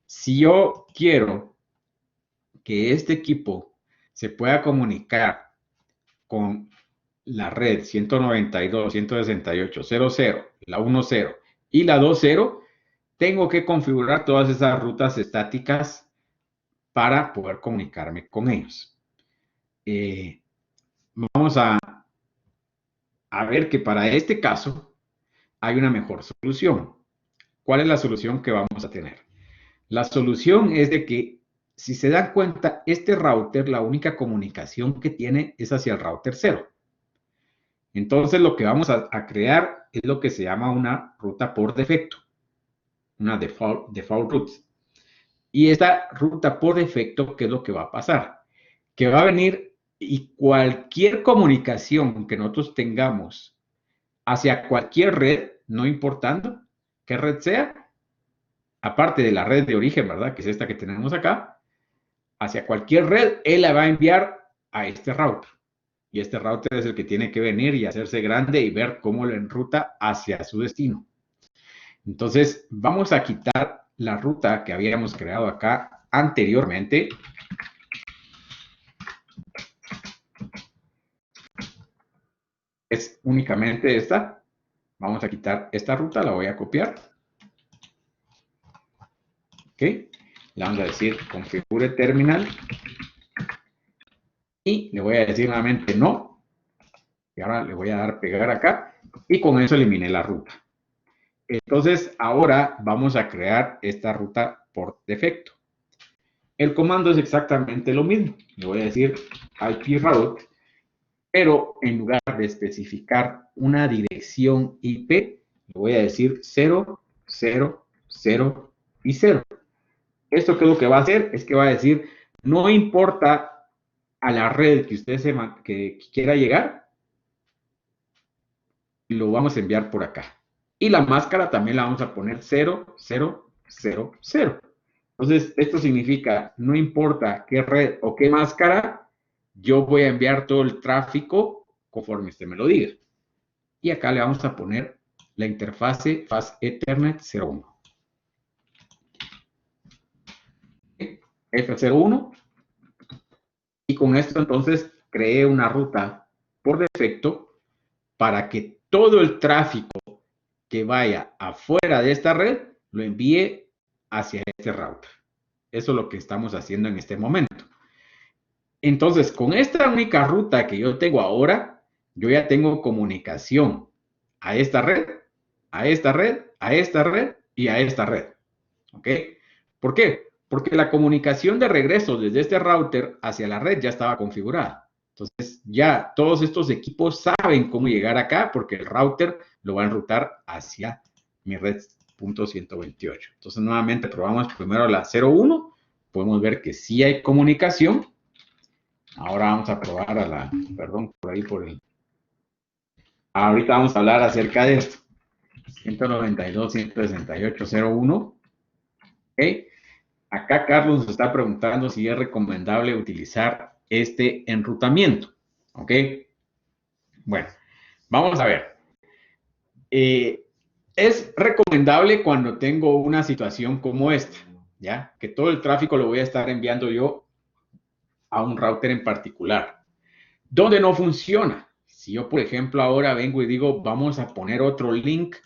Si yo quiero que este equipo se pueda comunicar con la red 192.168.0.0, la 1.0 y la 2.0, tengo que configurar todas esas rutas estáticas para poder comunicarme con ellos. Vamos a ver que para este caso hay una mejor solución. ¿cuál es la solución que vamos a tener? La solución es de que, si se dan cuenta, este router, la única comunicación que tiene es hacia el router 0. Entonces, lo que vamos a crear es lo que se llama una ruta por defecto, una default route. Y esta ruta por defecto, ¿qué es lo que va a pasar? Que va a venir y cualquier comunicación que nosotros tengamos hacia cualquier red, no importando qué red sea, aparte de la red de origen, ¿verdad? Que es esta que tenemos acá, hacia cualquier red, él la va a enviar a este router. Y este router es el que tiene que venir y hacerse grande y ver cómo lo enruta hacia su destino. Entonces, vamos a quitar la ruta que habíamos creado acá anteriormente. Es únicamente esta. Vamos a quitar esta ruta, la voy a copiar. Ok. Le vamos a decir configure terminal. Y le voy a decir nuevamente no. Y ahora le voy a dar pegar acá. Y con eso eliminé la ruta. Entonces, ahora vamos a crear esta ruta por defecto. El comando es exactamente lo mismo. Le voy a decir IP route, pero en lugar de especificar una dirección IP, le voy a decir 0, 0, 0 y 0. Esto que es lo que va a hacer es que va a decir, no importa a la red que usted que quiera llegar, lo vamos a enviar por acá. Y la máscara también la vamos a poner 0, 0, 0, 0. Entonces, esto significa, no importa qué red o qué máscara, yo voy a enviar todo el tráfico conforme usted me lo diga. Y acá le vamos a poner la interfase Fast Ethernet 01. F01. Y con esto entonces creé una ruta por defecto para que todo el tráfico que vaya afuera de esta red lo envíe hacia este router. Eso es lo que estamos haciendo en este momento. Entonces, con esta única ruta que yo tengo ahora, yo ya tengo comunicación a esta red, a esta red, a esta red y a esta red. ¿Ok? ¿Por qué? Porque la comunicación de regreso desde este router hacia la red ya estaba configurada. Entonces, ya todos estos equipos saben cómo llegar acá porque el router lo va a enrutar hacia mi red .128. Entonces, nuevamente probamos primero la 01. Podemos ver que sí hay comunicación. Ahora vamos a probar a la, perdón, por ahí por el. Ahorita vamos a hablar acerca de esto. 192.168.0.1. ¿Ok? Acá Carlos nos está preguntando si es recomendable utilizar este enrutamiento. ¿Ok? Bueno, vamos a ver. Es recomendable cuando tengo una situación como esta, ¿ya? Que todo el tráfico lo voy a estar enviando yo a un router en particular. ¿Dónde no funciona? Si yo, por ejemplo, ahora vengo y digo, vamos a poner otro link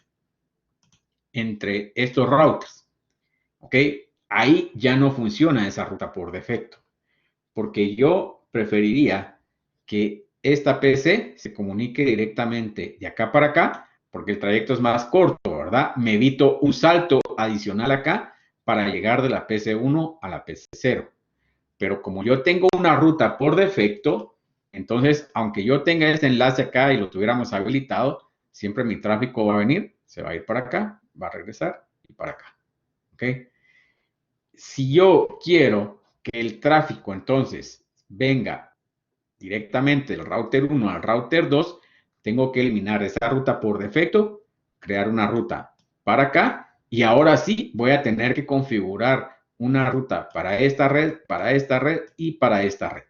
entre estos routers, ¿ok? Ahí ya no funciona esa ruta por defecto, porque yo preferiría que esta PC se comunique directamente de acá para acá, porque el trayecto es más corto, ¿verdad? Me evito un salto adicional acá para llegar de la PC1 a la PC0. Pero como yo tengo una ruta por defecto, entonces, aunque yo tenga este enlace acá y lo tuviéramos habilitado, siempre mi tráfico va a venir, se va a ir para acá, va a regresar y para acá. ¿Ok? Si yo quiero que el tráfico entonces venga directamente del router 1 al router 2, tengo que eliminar esa ruta por defecto, crear una ruta para acá y ahora sí voy a tener que configurar una ruta para esta red y para esta red.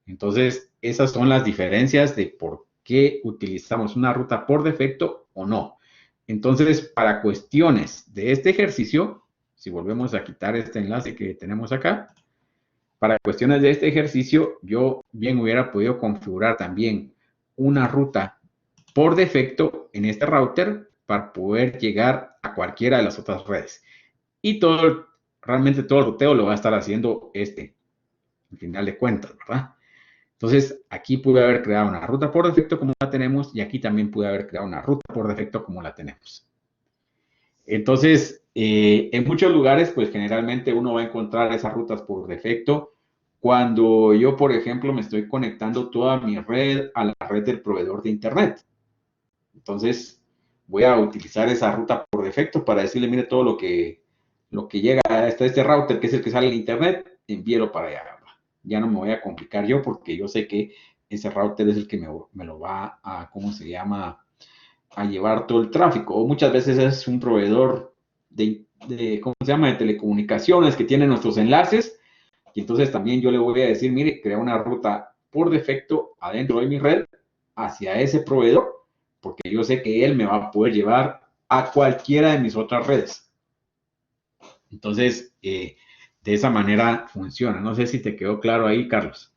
Entonces, esas son las diferencias de por qué utilizamos una ruta por defecto o no. Entonces, para cuestiones de este ejercicio, si volvemos a quitar este enlace que tenemos acá, para cuestiones de este ejercicio, yo bien hubiera podido configurar también una ruta por defecto en este router para poder llegar a cualquiera de las otras redes. Y realmente todo el ruteo lo va a estar haciendo al final de cuentas, ¿verdad? Entonces, aquí pude haber creado una ruta por defecto como la tenemos y aquí también pude haber creado una ruta por defecto como la tenemos. Entonces, en muchos lugares, pues generalmente uno va a encontrar esas rutas por defecto. Cuando yo, por ejemplo, me estoy conectando toda mi red a la red del proveedor de Internet. Entonces, voy a utilizar esa ruta por defecto para decirle, mire, todo lo que llega hasta este router, que es el que sale en Internet, envíelo para allá. Ya no me voy a complicar yo porque yo sé que ese router es el que me lo va a, ¿cómo se llama?, a llevar todo el tráfico. O muchas veces es un proveedor ¿cómo se llama?, de telecomunicaciones que tiene nuestros enlaces. Y entonces también yo le voy a decir, mire, crea una ruta por defecto adentro de mi red hacia ese proveedor, porque yo sé que él me va a poder llevar a cualquiera de mis otras redes. Entonces, de esa manera funciona. No sé si te quedó claro ahí, Carlos.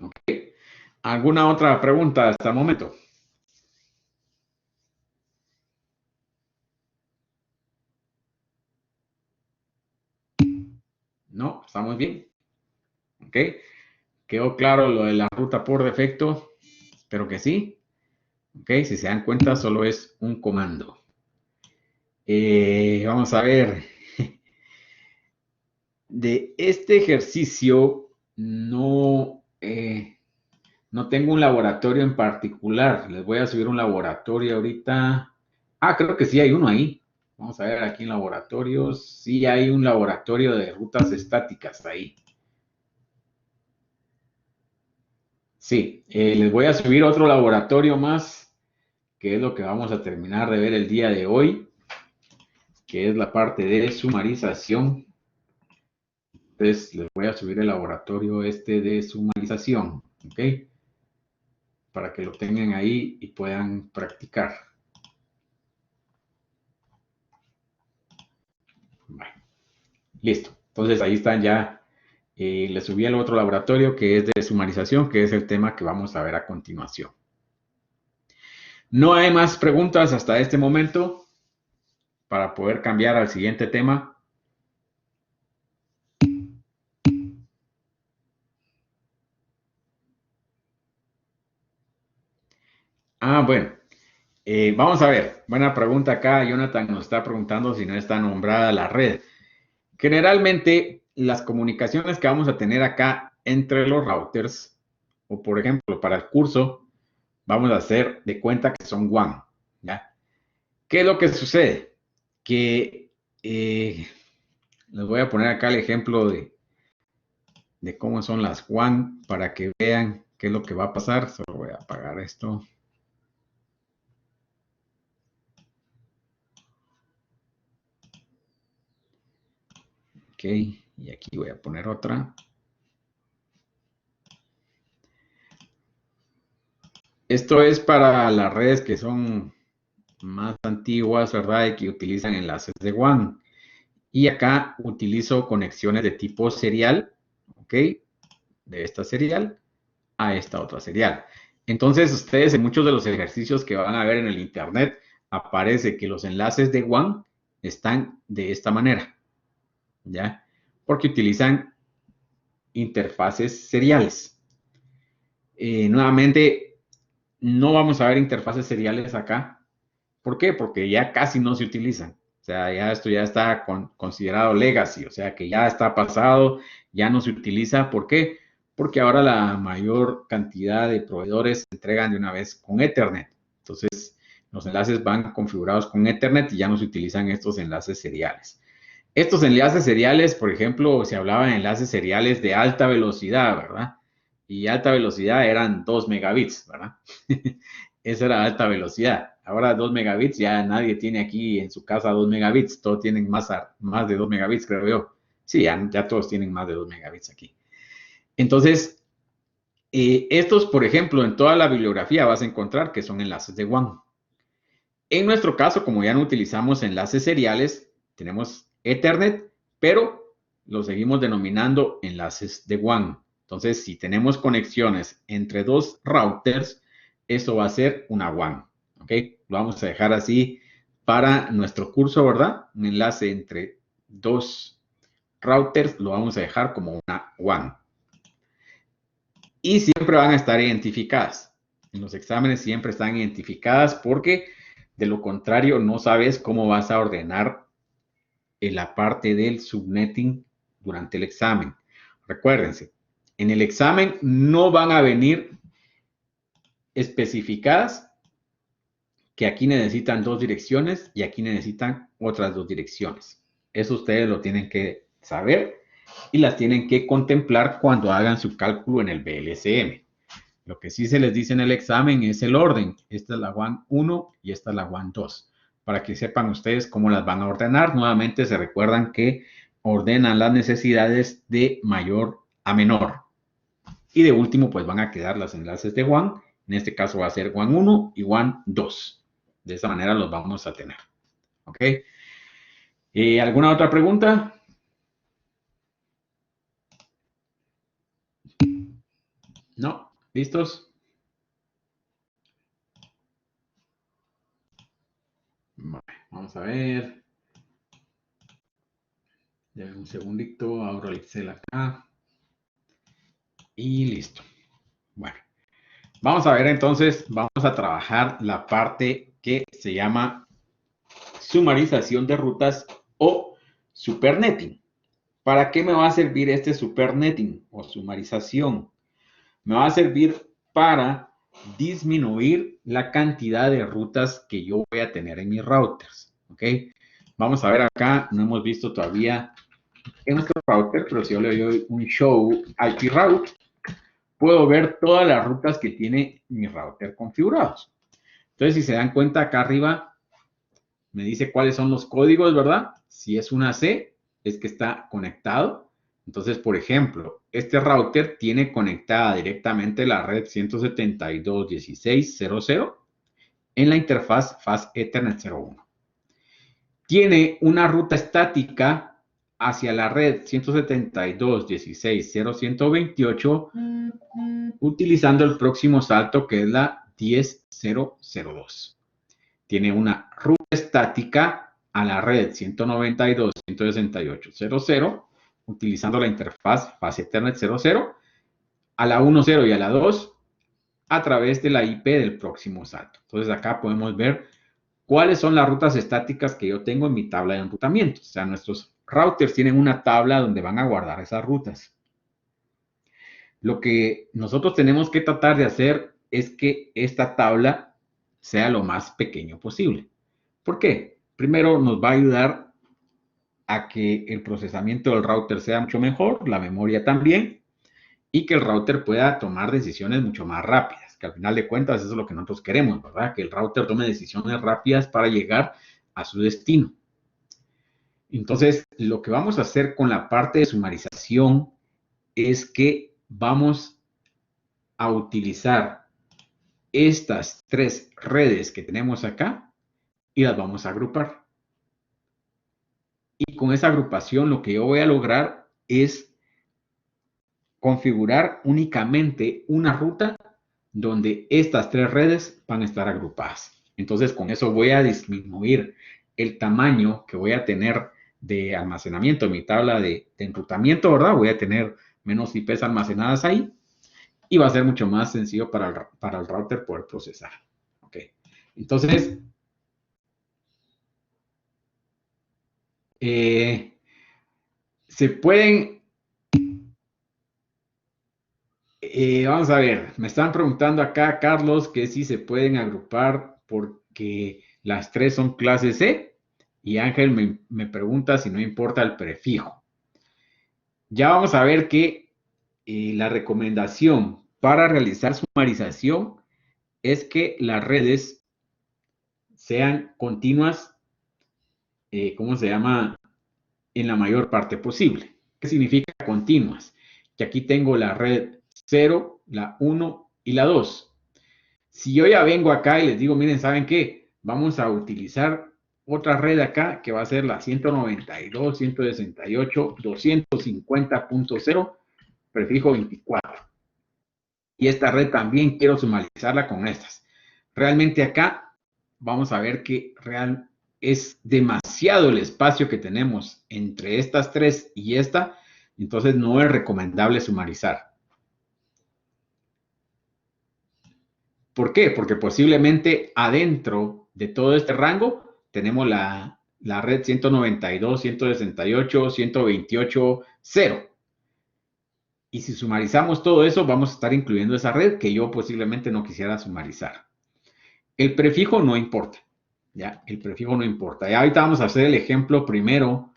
Ok. ¿Alguna otra pregunta hasta el momento? No, estamos bien. Ok. ¿Quedó claro lo de la ruta por defecto? Espero que sí. Ok, si se dan cuenta, solo es un comando. Vamos a ver. De este ejercicio no tengo un laboratorio en particular. Les voy a subir un laboratorio ahorita. Ah, creo que sí hay uno ahí. Vamos a ver aquí en laboratorios. Sí hay un laboratorio de rutas estáticas ahí. Sí, les voy a subir otro laboratorio más, que es lo que vamos a terminar de ver el día de hoy, que es la parte de sumarización. Entonces, les voy a subir el laboratorio este de sumarización, ¿ok? Para que lo tengan ahí y puedan practicar. Bueno, listo. Entonces, ahí están ya. Les subí el otro laboratorio que es de sumarización, que es el tema que vamos a ver a continuación. No hay más preguntas hasta este momento para poder cambiar al siguiente tema. Ah, bueno. Vamos a ver. Buena pregunta acá. Jonathan nos está preguntando si no está nombrada la red. Generalmente, las comunicaciones que vamos a tener acá entre los routers, o por ejemplo, para el curso, vamos a hacer de cuenta que son WAN, ¿ya? ¿Qué es lo que sucede? Que les voy a poner acá el ejemplo de cómo son las WAN para que vean qué es lo que va a pasar. Solo voy a apagar esto. Ok, y aquí voy a poner otra. Esto es para las redes que son más antiguas, ¿verdad? Y que utilizan enlaces de WAN. Y acá utilizo conexiones de tipo serial, ¿ok? De esta serial a esta otra serial. Entonces, ustedes en muchos de los ejercicios que van a ver en el Internet, aparece que los enlaces de WAN están de esta manera, ¿ya? Porque utilizan interfaces seriales. Nuevamente, no vamos a ver interfaces seriales acá. ¿Por qué? Porque ya casi no se utilizan. O sea, ya esto ya está considerado legacy, o sea que ya está pasado, ya no se utiliza. ¿Por qué? Porque ahora la mayor cantidad de proveedores se entregan de una vez con Ethernet. Entonces, los enlaces van configurados con Ethernet y ya no se utilizan estos enlaces seriales. Estos enlaces seriales, por ejemplo, se hablaba de enlaces seriales de alta velocidad, ¿verdad? Y alta velocidad eran 2 megabits, ¿verdad? Esa era alta velocidad. Ahora 2 megabits, ya nadie tiene aquí en su casa 2 megabits. Todos tienen más de 2 megabits, creo yo. Sí, ya todos tienen más de 2 megabits aquí. Entonces, estos, por ejemplo, en toda la bibliografía vas a encontrar que son enlaces de WAN. En nuestro caso, como ya no utilizamos enlaces seriales, tenemos Ethernet, pero lo seguimos denominando enlaces de WAN. Entonces, si tenemos conexiones entre dos routers, eso va a ser una WAN. ¿Ok? Lo vamos a dejar así para nuestro curso, ¿verdad? Un enlace entre dos routers lo vamos a dejar como una WAN. Y siempre van a estar identificadas. En los exámenes siempre están identificadas porque de lo contrario no sabes cómo vas a ordenar en la parte del subnetting durante el examen. Recuérdense, en el examen no van a venir especificadas que aquí necesitan 2 direcciones y aquí necesitan otras 2 direcciones. Eso ustedes lo tienen que saber y las tienen que contemplar cuando hagan su cálculo en el BLSM. Lo que sí se les dice en el examen es el orden. Esta es la WAN 1 y esta es la WAN 2. Para que sepan ustedes cómo las van a ordenar. Nuevamente se recuerdan que ordenan las necesidades de mayor a menor. Y de último, pues van a quedar los enlaces de WAN. En este caso va a ser WAN 1 y WAN 2. De esa manera los vamos a tener. ¿Ok? ¿Alguna otra pregunta? ¿No? ¿Listos? Vale, vamos a ver. Denme un segundito, abro el Excel acá. Y listo. Bueno, vamos a ver entonces, vamos a trabajar la parte que se llama sumarización de rutas o supernetting. ¿Para qué me va a servir este supernetting o sumarización? Me va a servir para disminuir la cantidad de rutas que yo voy a tener en mis routers. ¿Ok? Vamos a ver acá, no hemos visto todavía en nuestro router, pero si yo le doy un show IP route, puedo ver todas las rutas que tiene mi router configurados. Entonces, si se dan cuenta, acá arriba me dice cuáles son los códigos, ¿verdad? Si es una C, es que está conectado. Entonces, por ejemplo, este router tiene conectada directamente la red 172.16.00 en la interfaz Fast Ethernet 01. Tiene una ruta estática hacia la red 172.16.0.128 utilizando el próximo salto que es la 10.0.02. Tiene una ruta estática a la red 192.168.00 utilizando la interfaz Fast Ethernet 00 a la 1.0 y a la 2 a través de la IP del próximo salto. Entonces acá podemos ver cuáles son las rutas estáticas que yo tengo en mi tabla de enrutamiento. O sea, nuestros routers tienen una tabla donde van a guardar esas rutas. Lo que nosotros tenemos que tratar de hacer es que esta tabla sea lo más pequeño posible. ¿Por qué? Primero nos va a ayudar a que el procesamiento del router sea mucho mejor, la memoria también, y que el router pueda tomar decisiones mucho más rápidas, que al final de cuentas eso es lo que nosotros queremos, ¿verdad? Que el router tome decisiones rápidas para llegar a su destino. Entonces, lo que vamos a hacer con la parte de sumarización es que vamos a utilizar estas 3 redes que tenemos acá y las vamos a agrupar. Y con esa agrupación lo que yo voy a lograr es configurar únicamente una ruta donde estas 3 redes van a estar agrupadas. Entonces, con eso voy a disminuir el tamaño que voy a tener de almacenamiento en mi tabla de enrutamiento, ¿verdad? Voy a tener menos IPs almacenadas ahí y va a ser mucho más sencillo para el router poder procesar. ¿Ok? Entonces, se pueden... vamos a ver, me están preguntando acá, Carlos, que si se pueden agrupar porque las 3 son clase C y Ángel me pregunta si no importa el prefijo. Ya vamos a ver que la recomendación para realizar sumarización es que las redes sean continuas, ¿cómo se llama? En la mayor parte posible. ¿Qué significa continuas? Que aquí tengo la red 0, la 1 y la 2. Si yo ya vengo acá y les digo, miren, ¿saben qué? Vamos a utilizar otra red acá que va a ser la 192.168.250.0, prefijo 24. Y esta red también quiero sumarizarla con estas. Realmente acá vamos a ver que es demasiado el espacio que tenemos entre estas 3 y esta, entonces no es recomendable sumarizar. ¿Por qué? Porque posiblemente adentro de todo este rango tenemos la red 192, 168, 128, 0. Y si sumarizamos todo eso, vamos a estar incluyendo esa red que yo posiblemente no quisiera sumarizar. El prefijo no importa, ¿ya? El prefijo no importa. Y ahorita vamos a hacer el ejemplo primero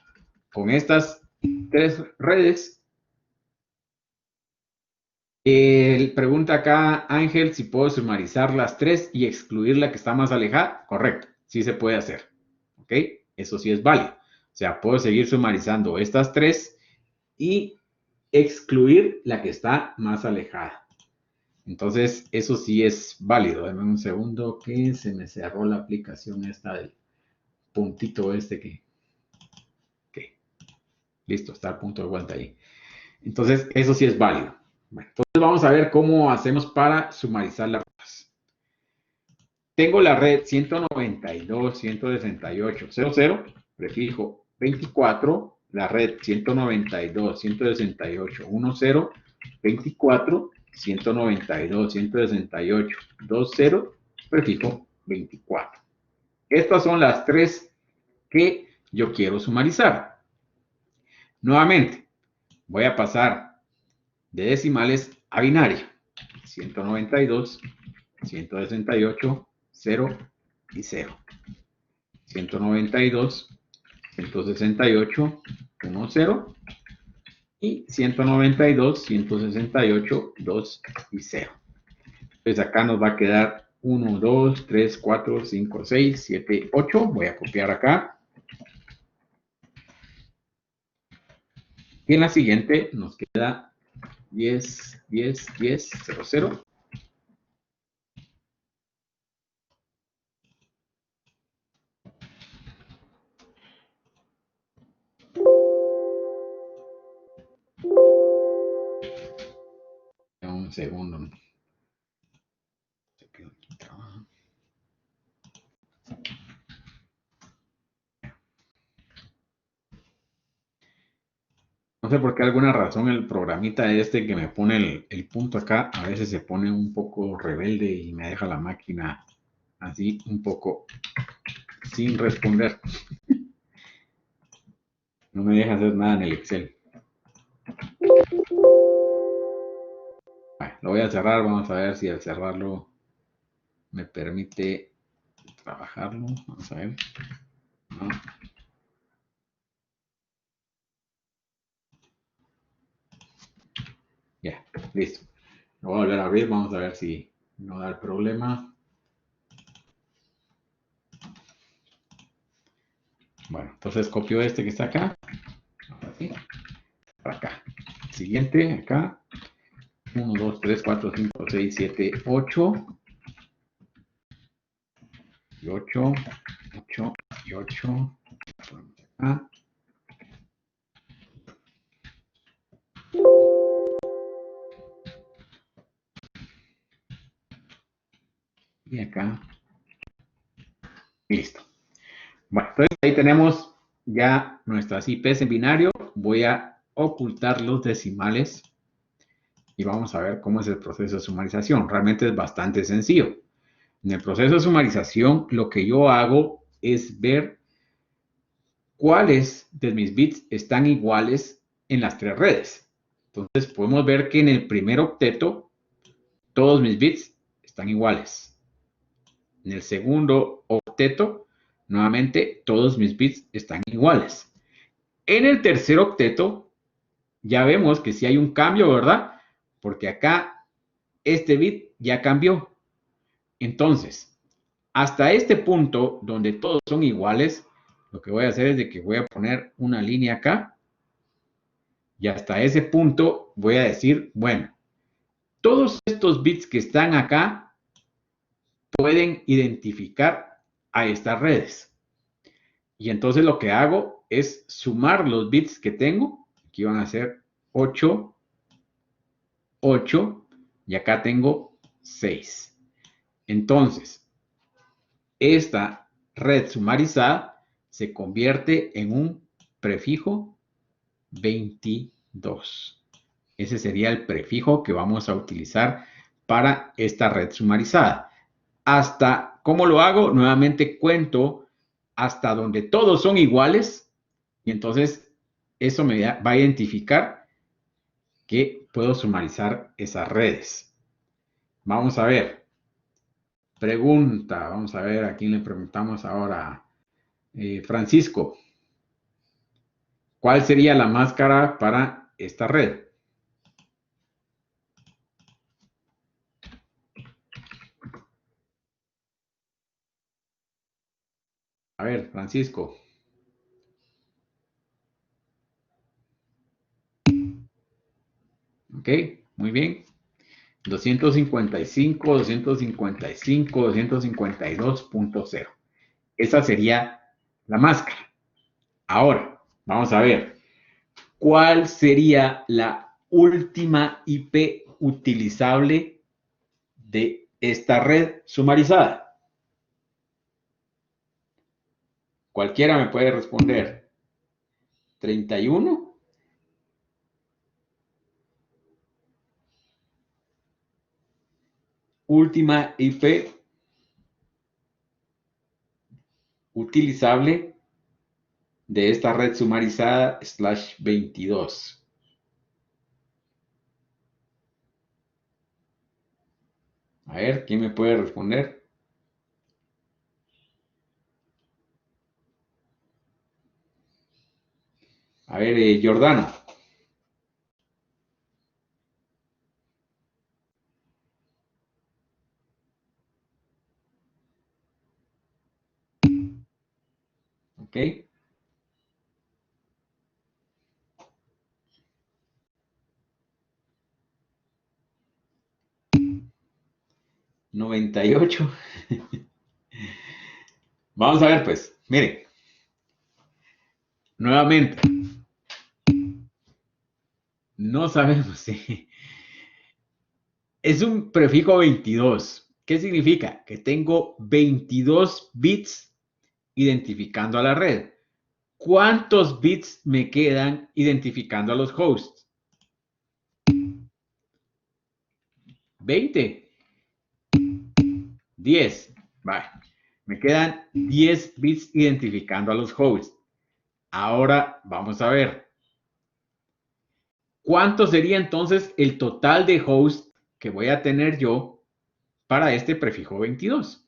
con estas 3 redes. Pregunta acá Ángel si puedo sumarizar las 3 y excluir la que está más alejada. Correcto, sí se puede hacer. ¿Ok? Eso sí es válido. O sea, puedo seguir sumarizando estas 3 y excluir la que está más alejada. Entonces, eso sí es válido. Dame un segundo que se me cerró la aplicación esta del puntito este que... Ok, listo, está el punto de vuelta ahí. Entonces, eso sí es válido. Bueno, entonces vamos a ver cómo hacemos para sumarizar las rutas. Tengo la red 192, 168, 00, prefijo 24, la red 192, 168, 10, 24, 192, 168, 20, prefijo 24. Estas son las 3 que yo quiero sumarizar. Nuevamente, voy a pasar de decimales a binario. 192, 168, 0 y 0. 192, 168, 1, 0. Y 192, 168, 2 y 0. Entonces acá nos va a quedar 1, 2, 3, 4, 5, 6, 7, 8. Voy a copiar acá. Y en la siguiente nos queda 10, 10, 10, 0, 0. Un segundo. No sé por qué alguna razón el programita este que me pone el punto acá, a veces se pone un poco rebelde y me deja la máquina así un poco sin responder. No me deja hacer nada en el Excel. Bueno, lo voy a cerrar, vamos a ver si al cerrarlo me permite trabajarlo. Vamos a ver. No. Ya, listo. Lo voy a volver a abrir, vamos a ver si no da el problema. Bueno, entonces copio este que está acá. Ahora sí. Para acá. Siguiente, acá. 1, 2, 3, 4, 5, 6, 7, 8. Y 8, 8 y 8. Acá. Y acá. Listo. Bueno, entonces ahí tenemos ya nuestras IPs en binario. Voy a ocultar los decimales y vamos a ver cómo es el proceso de sumarización. Realmente es bastante sencillo. En el proceso de sumarización, lo que yo hago es ver cuáles de mis bits están iguales en las 3 redes. Entonces podemos ver que en el primer octeto todos mis bits están iguales. En el segundo octeto, nuevamente, todos mis bits están iguales. En el tercer octeto, ya vemos que sí hay un cambio, ¿verdad? Porque acá este bit ya cambió. Entonces, hasta este punto donde todos son iguales, lo que voy a hacer es de que voy a poner una línea acá. Y hasta ese punto voy a decir, bueno, todos estos bits que están acá pueden identificar a estas redes. Y entonces lo que hago es sumar los bits que tengo. Aquí van a ser 8, 8 y acá tengo 6. Entonces, esta red sumarizada se convierte en un prefijo 22. Ese sería el prefijo que vamos a utilizar para esta red sumarizada. hasta, ¿cómo lo hago? Nuevamente cuento hasta donde todos son iguales y entonces eso me va a identificar que puedo sumarizar esas redes. Vamos a ver. Pregunta, vamos a ver a quién le preguntamos ahora. Francisco, ¿cuál sería la máscara para esta red? A ver, Francisco. Ok, muy bien. 255, 255, 252.0. Esa sería la máscara. Ahora, vamos a ver. ¿Cuál sería la última IP utilizable de esta red sumarizada? Cualquiera me puede responder. 31. Última IP utilizable de esta red sumarizada /22. A ver, ¿quién me puede responder? A ver, Jordano. Ok. ¿98? Vamos a ver, pues. Mire. Nuevamente. No sabemos si. Es un prefijo 22. ¿Qué significa? Que tengo 22 bits identificando a la red. ¿Cuántos bits me quedan identificando a los hosts? 20. 10. Vale. Me quedan 10 bits identificando a los hosts. Ahora vamos a ver. ¿Cuánto sería entonces el total de hosts que voy a tener yo para este prefijo 22?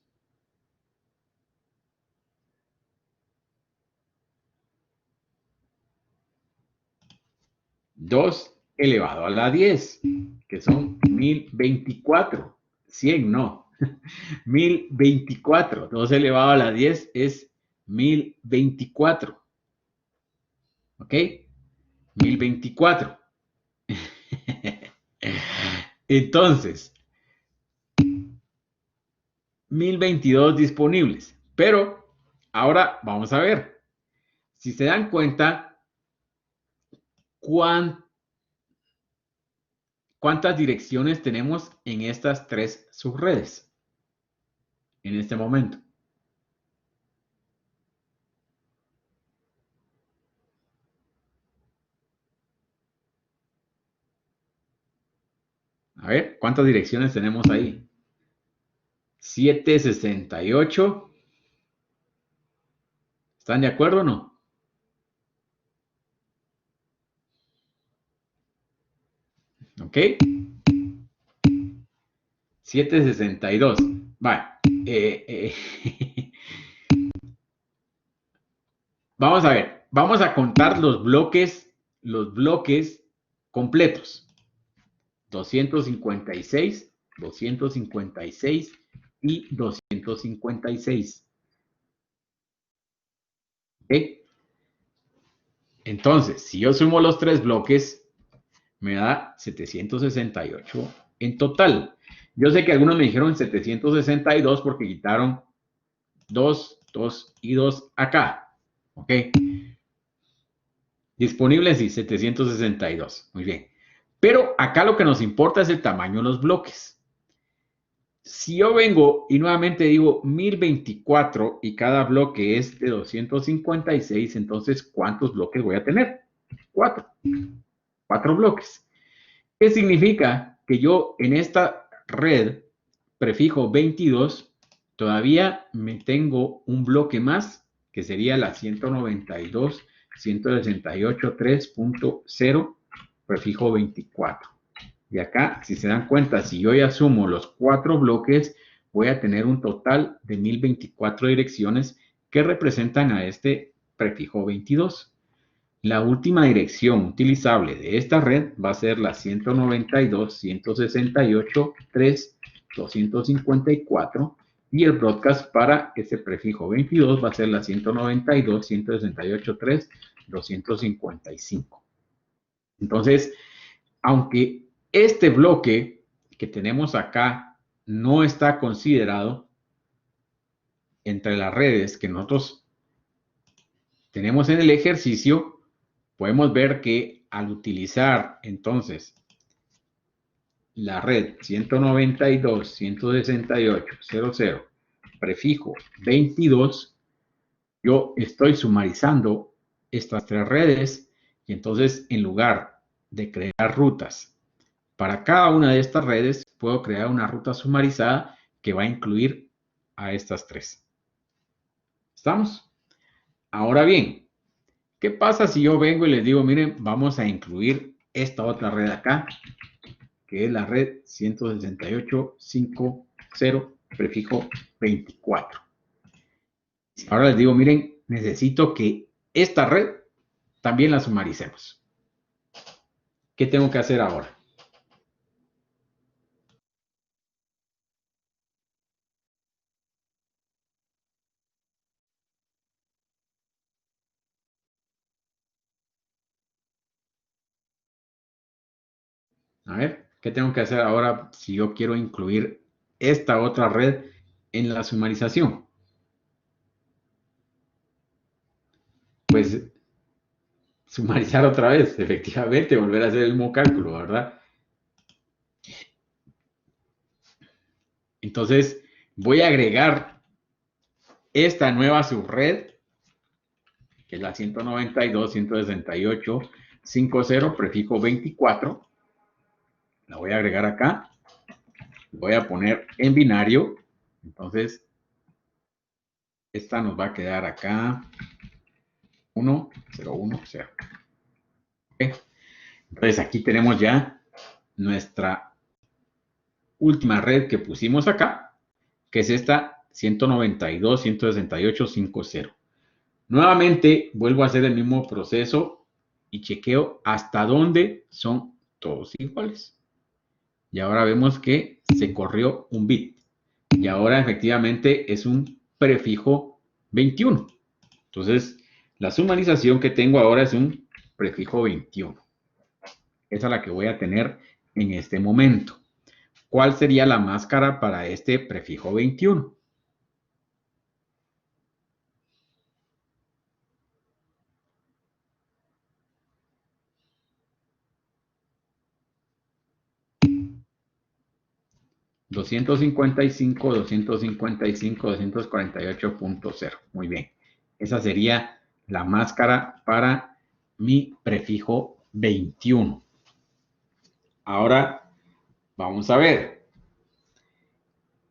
2 elevado a la 10, que son 1024. 100 no. 1024. 2 elevado a la 10 es 1024. ¿Ok? 1024. Entonces, 1022 disponibles. Pero ahora vamos a ver. Si se dan cuenta, ¿cuántas direcciones tenemos en estas tres subredes en este momento? A ver, ¿cuántas direcciones tenemos ahí? 768. ¿Están de acuerdo o no? ¿Ok? 762. Vale. Vamos a ver. Vamos a contar los bloques completos. 256, 256 y 256. ¿Ok? Entonces, si yo sumo los tres bloques, me da 768 en total. Yo sé que algunos me dijeron 762 porque quitaron 2, 2 y 2 acá. ¿Ok? Disponibles y 762. Muy bien. Pero acá lo que nos importa es el tamaño de los bloques. Si yo vengo y nuevamente digo 1024 y cada bloque es de 256, entonces ¿cuántos bloques voy a tener? 4. 4 bloques. ¿Qué significa? Que yo en esta red prefijo 22 todavía me tengo un bloque más, que sería la 192.168.3.0, prefijo 24. Y acá, si se dan cuenta, si yo ya sumo los 4 bloques, voy a tener un total de 1024 direcciones que representan a este prefijo 22. La última dirección utilizable de esta red va a ser la 192.168.3.254 y el broadcast para ese prefijo 22 va a ser la 192.168.3.255. Entonces, aunque este bloque que tenemos acá no está considerado entre las redes que nosotros tenemos en el ejercicio, podemos ver que al utilizar entonces la red 192.168.0.0 prefijo 22, yo estoy sumarizando estas 3 redes y entonces en lugar de crear rutas para cada una de estas redes, puedo crear una ruta sumarizada que va a incluir a estas 3. ¿Estamos? Ahora bien, ¿qué pasa si yo vengo y les digo, miren, vamos a incluir esta otra red acá, que es la red 168.5.0, prefijo 24? Ahora les digo, miren, necesito que esta red también la sumaricemos. ¿Qué tengo que hacer ahora? A ver, ¿qué tengo que hacer ahora si yo quiero incluir esta otra red en la sumarización? Pues sumarizar otra vez, efectivamente, volver a hacer el mismo cálculo, ¿verdad? Entonces, voy a agregar esta nueva subred, que es la 192.168.5.0, prefijo 24. La voy a agregar acá. Voy a poner en binario. Entonces, esta nos va a quedar acá 1, 0, 1, 0. ¿Okay? Entonces, aquí tenemos ya nuestra última red que pusimos acá, que es esta 192.168.5.0. Nuevamente, vuelvo a hacer el mismo proceso y chequeo hasta dónde son todos iguales. Y ahora vemos que se corrió un bit. Y ahora efectivamente es un prefijo 21. Entonces, la sumarización que tengo ahora es un prefijo 21. Esa es la que voy a tener en este momento. ¿Cuál sería la máscara para este prefijo 21? $255.248.0. Muy bien. Esa sería la máscara para mi prefijo 21. Ahora vamos a ver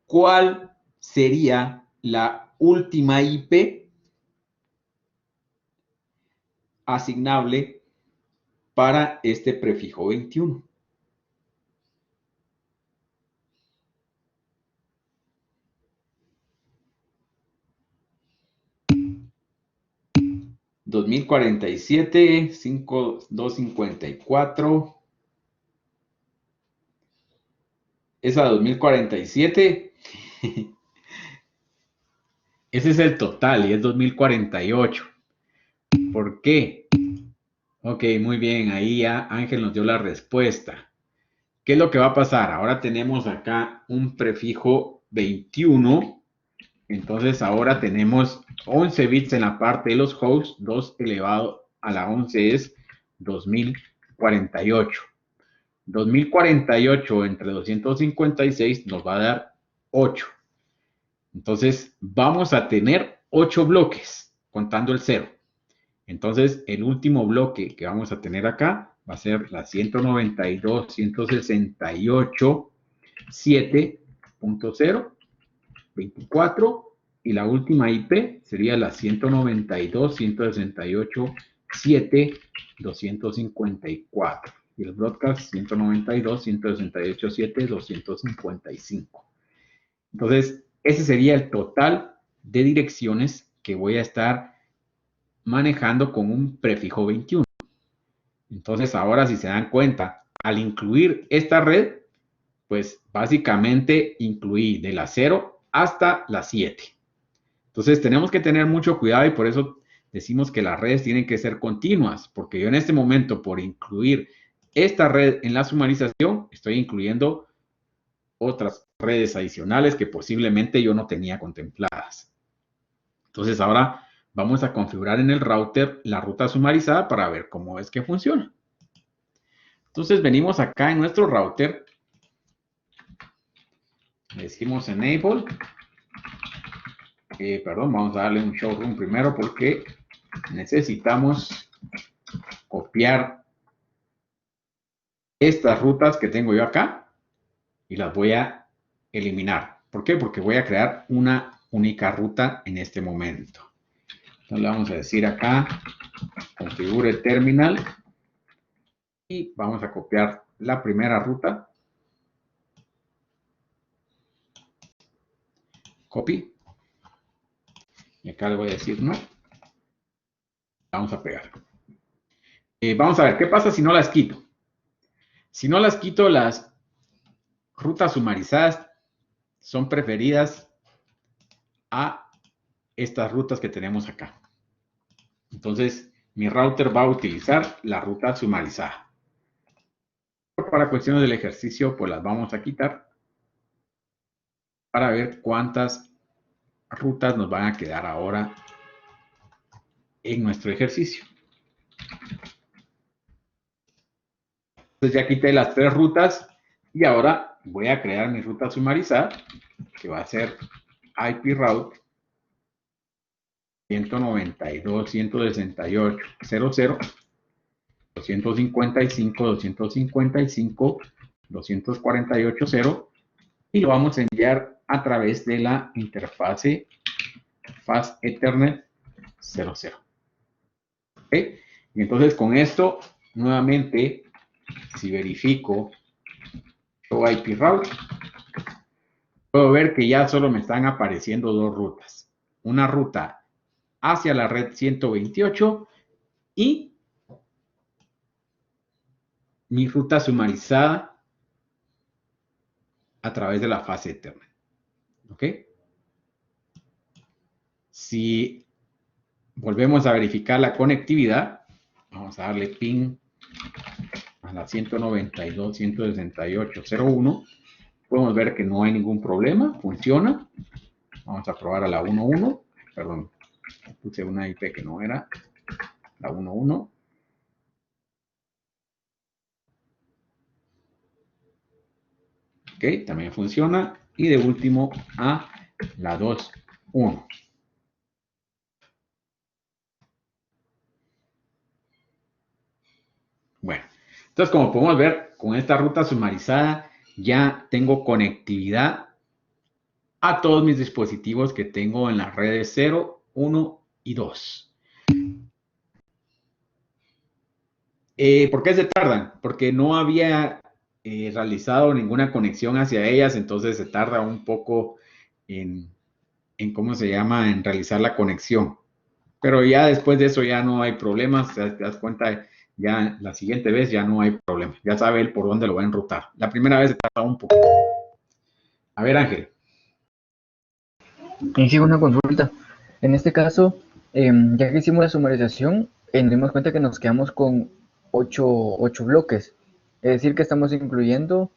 cuál sería la última IP asignable para este prefijo 21. $2047.5254. Esa 2047. Ese es el total y es 2048. ¿Por qué? Ok, muy bien. Ahí ya Ángel nos dio la respuesta. ¿Qué es lo que va a pasar? Ahora tenemos acá un prefijo 21. Entonces ahora tenemos 11 bits en la parte de los hosts. 2 elevado a la 11 es 2048. 2048 entre 256 nos va a dar 8. Entonces vamos a tener 8 bloques contando el 0. Entonces el último bloque que vamos a tener acá va a ser la 192.168.7.0 24 y la última IP sería la 192.168.7.254 y el broadcast 192.168.7.255. Entonces, ese sería el total de direcciones que voy a estar manejando con un prefijo 21. Entonces, ahora si se dan cuenta, al incluir esta red, pues básicamente incluí de la 0 hasta la 7. Entonces, tenemos que tener mucho cuidado y por eso decimos que las redes tienen que ser continuas, porque yo en este momento, por incluir esta red en la sumarización, estoy incluyendo otras redes adicionales que posiblemente yo no tenía contempladas. Entonces, ahora vamos a configurar en el router la ruta sumarizada para ver cómo es que funciona. Entonces, venimos acá en nuestro router, le decimos enable. Perdón, vamos a darle un showroom primero porque necesitamos copiar estas rutas que tengo yo acá y las voy a eliminar. ¿Por qué? Porque voy a crear una única ruta en este momento. Entonces le vamos a decir acá, configure terminal y vamos a copiar la primera ruta. Copy. Y acá le voy a decir no. Vamos a pegar. Vamos a ver, ¿qué pasa si no las quito? Si no las quito, las rutas sumarizadas son preferidas a estas rutas que tenemos acá. Entonces, mi router va a utilizar la ruta sumarizada. Para cuestiones del ejercicio, pues las vamos a quitar para ver cuántas rutas nos van a quedar ahora en nuestro ejercicio. Entonces ya quité las 3 rutas y ahora voy a crear mi ruta sumarizada que va a ser IP route 192.168.0.0, 255, 248.0 y lo vamos a enviar a través de la interfase Fast Ethernet 00. ¿Okay? Y entonces con esto, nuevamente, si verifico Show IP Route, puedo ver que ya solo me están apareciendo 2 rutas. Una ruta hacia la red 128 y mi ruta sumarizada a través de la fase Ethernet. ¿Ok? Si volvemos a verificar la conectividad, vamos a darle ping a la 192.168.0.1. Podemos ver que no hay ningún problema, funciona. Vamos a probar a la 1.1. Perdón, puse una IP que no era la 1.1. Ok, también funciona. Y de último a la 2.1. Bueno, entonces como podemos ver, con esta ruta sumarizada ya tengo conectividad a todos mis dispositivos que tengo en las redes 0, 1 y 2. ¿Por qué se tardan? Porque no había realizado ninguna conexión hacia ellas, entonces se tarda un poco en ¿cómo se llama? En realizar la conexión. Pero ya después de eso ya no hay problemas, te das cuenta, ya la siguiente vez ya no hay problema, ya sabe él por dónde lo va a enrutar. La primera vez se tarda un poco. A ver, Ángel. Hice una consulta. En este caso, ya que hicimos la sumarización, nos dimos cuenta que nos quedamos con 8 bloques. Es decir, que estamos incluyendo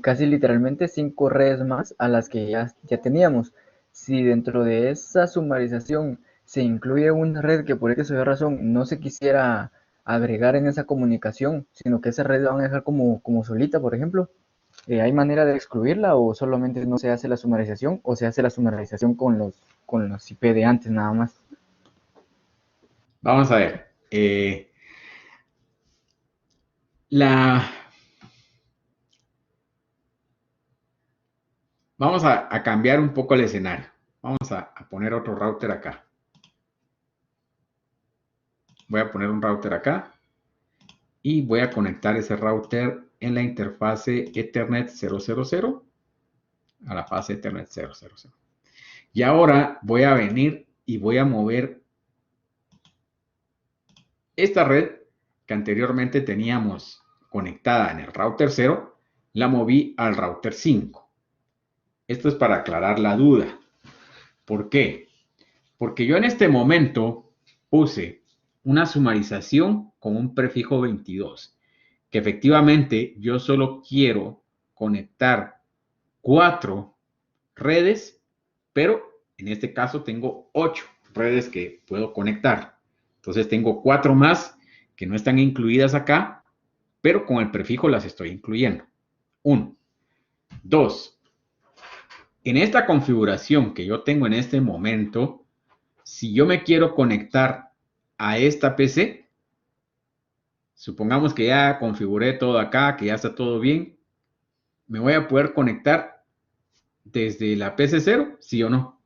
casi literalmente 5 redes más a las que ya teníamos. Si dentro de esa sumarización se incluye una red que por esa razón no se quisiera agregar en esa comunicación, sino que esa red la van a dejar como solita, por ejemplo, ¿hay manera de excluirla o solamente no se hace la sumarización o se hace la sumarización con los IP de antes nada más? Vamos a ver. Vamos a cambiar un poco el escenario. Vamos a poner otro router acá. Voy a poner un router acá y voy a conectar ese router en la interfase Ethernet 000 a la fase Ethernet 000. Y ahora voy a venir y voy a mover esta red que anteriormente teníamos conectada en el router 0, la moví al router 5. Esto es para aclarar la duda. ¿Por qué? Porque yo en este momento puse una sumarización con un prefijo 22, que efectivamente yo solo quiero conectar 4 redes, pero en este caso tengo 8 redes que puedo conectar. Entonces tengo 4 más que no están incluidas acá, pero con el prefijo las estoy incluyendo. 1. 2. En esta configuración que yo tengo en este momento, si yo me quiero conectar a esta PC, supongamos que ya configuré todo acá, que ya está todo bien, ¿me voy a poder conectar desde la PC 0? ¿Sí o no?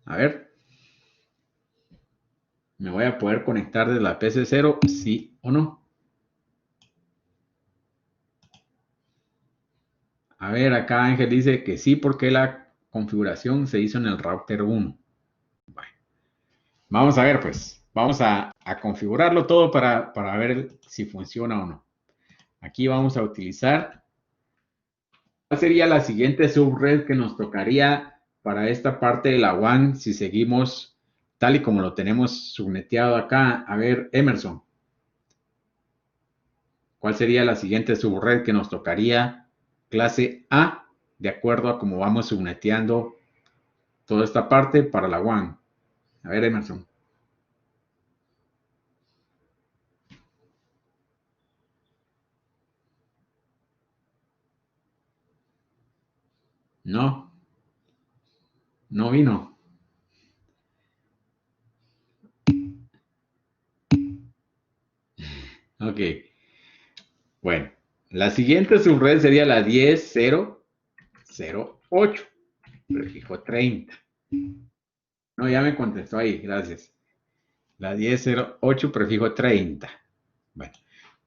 A ver. ¿Me voy a poder conectar desde la PC 0? ¿Sí o no? A ver, acá Ángel dice que sí porque la configuración se hizo en el router 1. Bueno, vamos a ver pues. Vamos a configurarlo todo para ver si funciona o no. Aquí vamos a utilizar. ¿Cuál sería la siguiente subred que nos tocaría para esta parte de la WAN si seguimos tal y como lo tenemos subneteado acá? A ver, Emerson. ¿Cuál sería la siguiente subred que nos tocaría clase A de acuerdo a cómo vamos subneteando toda esta parte para la WAN? A ver, Emerson. No, no vino. Ok. Bueno, la siguiente subred sería la 10.0.0.8, prefijo 30. No, ya me contestó ahí, gracias. La 10.0.8, prefijo 30. Bueno,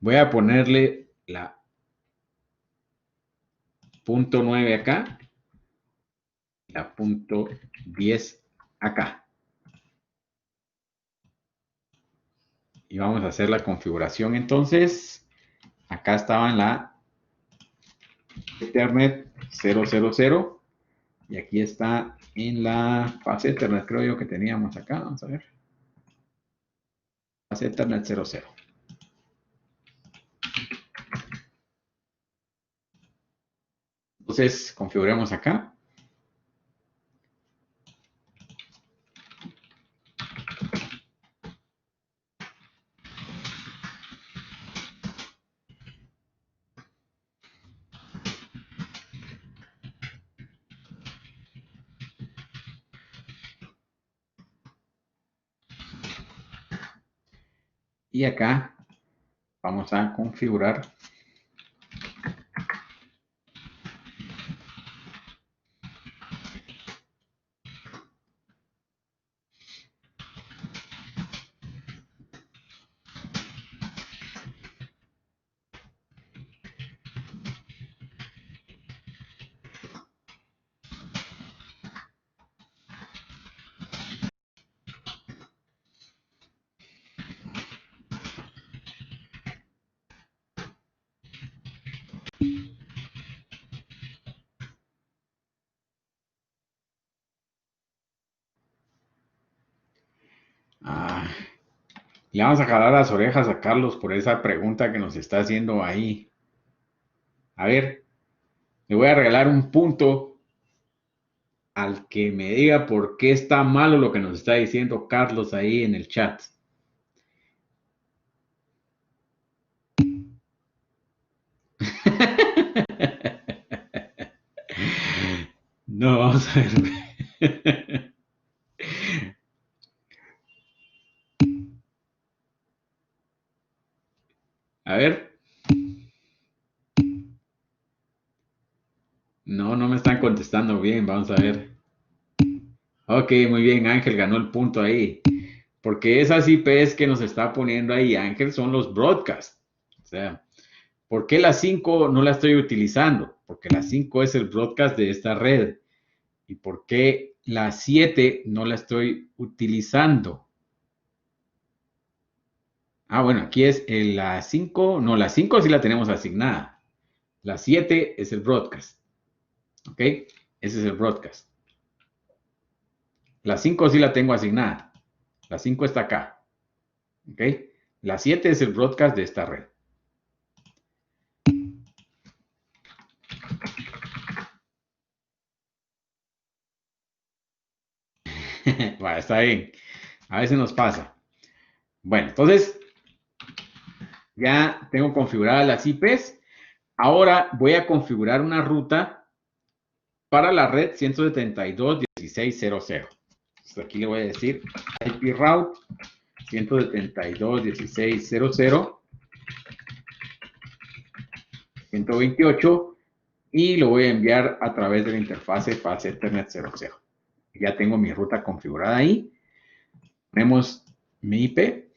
voy a ponerle la punto 9 acá y la punto 10 acá. Y vamos a hacer la configuración entonces. Acá estaba en la Ethernet 000 y aquí está en la fase Ethernet, creo yo que teníamos acá. Vamos a ver. Fase Ethernet 00. Entonces, configuremos acá. Y acá vamos a configurar le vamos a jalar las orejas a Carlos por esa pregunta que nos está haciendo ahí. A ver, le voy a regalar un punto al que me diga por qué está malo lo que nos está diciendo Carlos ahí en el chat. No, vamos a ver. contestando bien, vamos a ver. Ok, muy bien, Ángel ganó el punto ahí. Porque esas IPs que nos está poniendo ahí Ángel son los broadcasts. O sea, ¿por qué la 5 no la estoy utilizando? Porque la 5 es el broadcast de esta red. ¿Y por qué la 7 no la estoy utilizando? Ah, bueno, aquí es la 5. No, la 5 sí la tenemos asignada. La 7 es el broadcast. ¿Ok? Ese es el broadcast. La 5 sí la tengo asignada. La 5 está acá. ¿Ok? La 7 es el broadcast de esta red. Bueno, está bien. A veces nos pasa. Bueno, entonces ya tengo configuradas las IPs. Ahora voy a configurar una ruta para la red 172.16.00. Entonces aquí le voy a decir IP route 172.16.00 128 y lo voy a enviar a través de la interfase Fast Ethernet 00. Ya tengo mi ruta configurada ahí. Ponemos mi IP.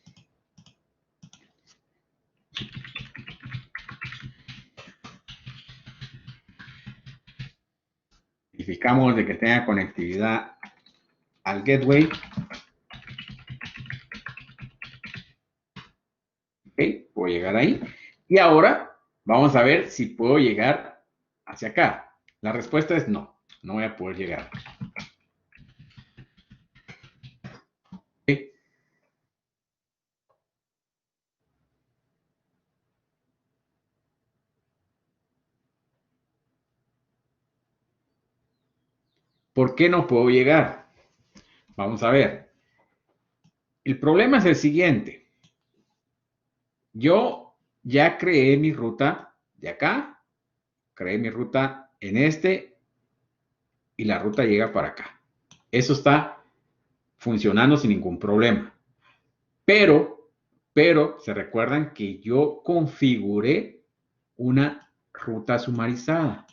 Verificamos de que tenga conectividad al gateway. Ok, puedo llegar ahí. Y ahora vamos a ver si puedo llegar hacia acá. La respuesta es no, no voy a poder llegar. Okay. ¿Por qué no puedo llegar? Vamos a ver. El problema es el siguiente. Yo ya creé mi ruta de acá, creé mi ruta en este y la ruta llega para acá. Eso está funcionando sin ningún problema. Pero se recuerdan que yo configuré una ruta sumarizada.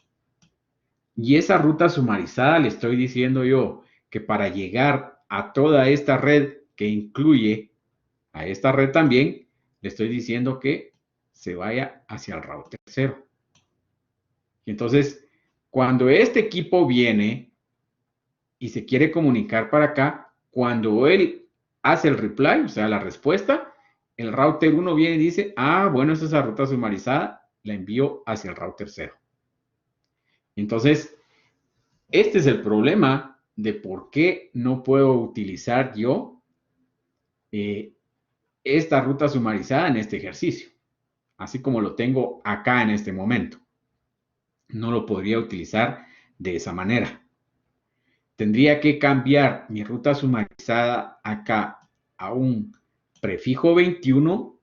Y esa ruta sumarizada le estoy diciendo yo que para llegar a toda esta red que incluye a esta red también, le estoy diciendo que se vaya hacia el router 0. Y entonces, cuando este equipo viene y se quiere comunicar para acá, cuando él hace el reply, o sea, la respuesta, el router 1 viene y dice, ah, bueno, esa es la ruta sumarizada, la envío hacia el router 0. Entonces, este es el problema de por qué no puedo utilizar yo esta ruta sumarizada en este ejercicio, así como lo tengo acá en este momento. No lo podría utilizar de esa manera. Tendría que cambiar mi ruta sumarizada acá a un prefijo 21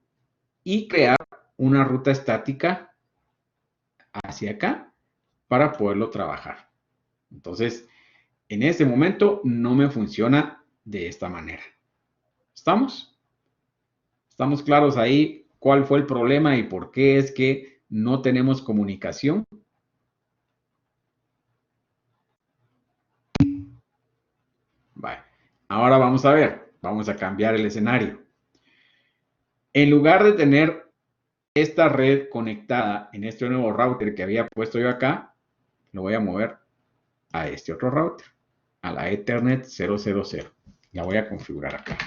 y crear una ruta estática hacia acá para poderlo trabajar. Entonces, en este momento no me funciona de esta manera. ¿Estamos? ¿Estamos claros ahí cuál fue el problema y por qué es que no tenemos comunicación? Vale. Ahora vamos a ver, vamos a cambiar el escenario. En lugar de tener esta red conectada en este nuevo router que había puesto yo acá, lo voy a mover a este otro router, a la Ethernet 000. La voy a configurar acá.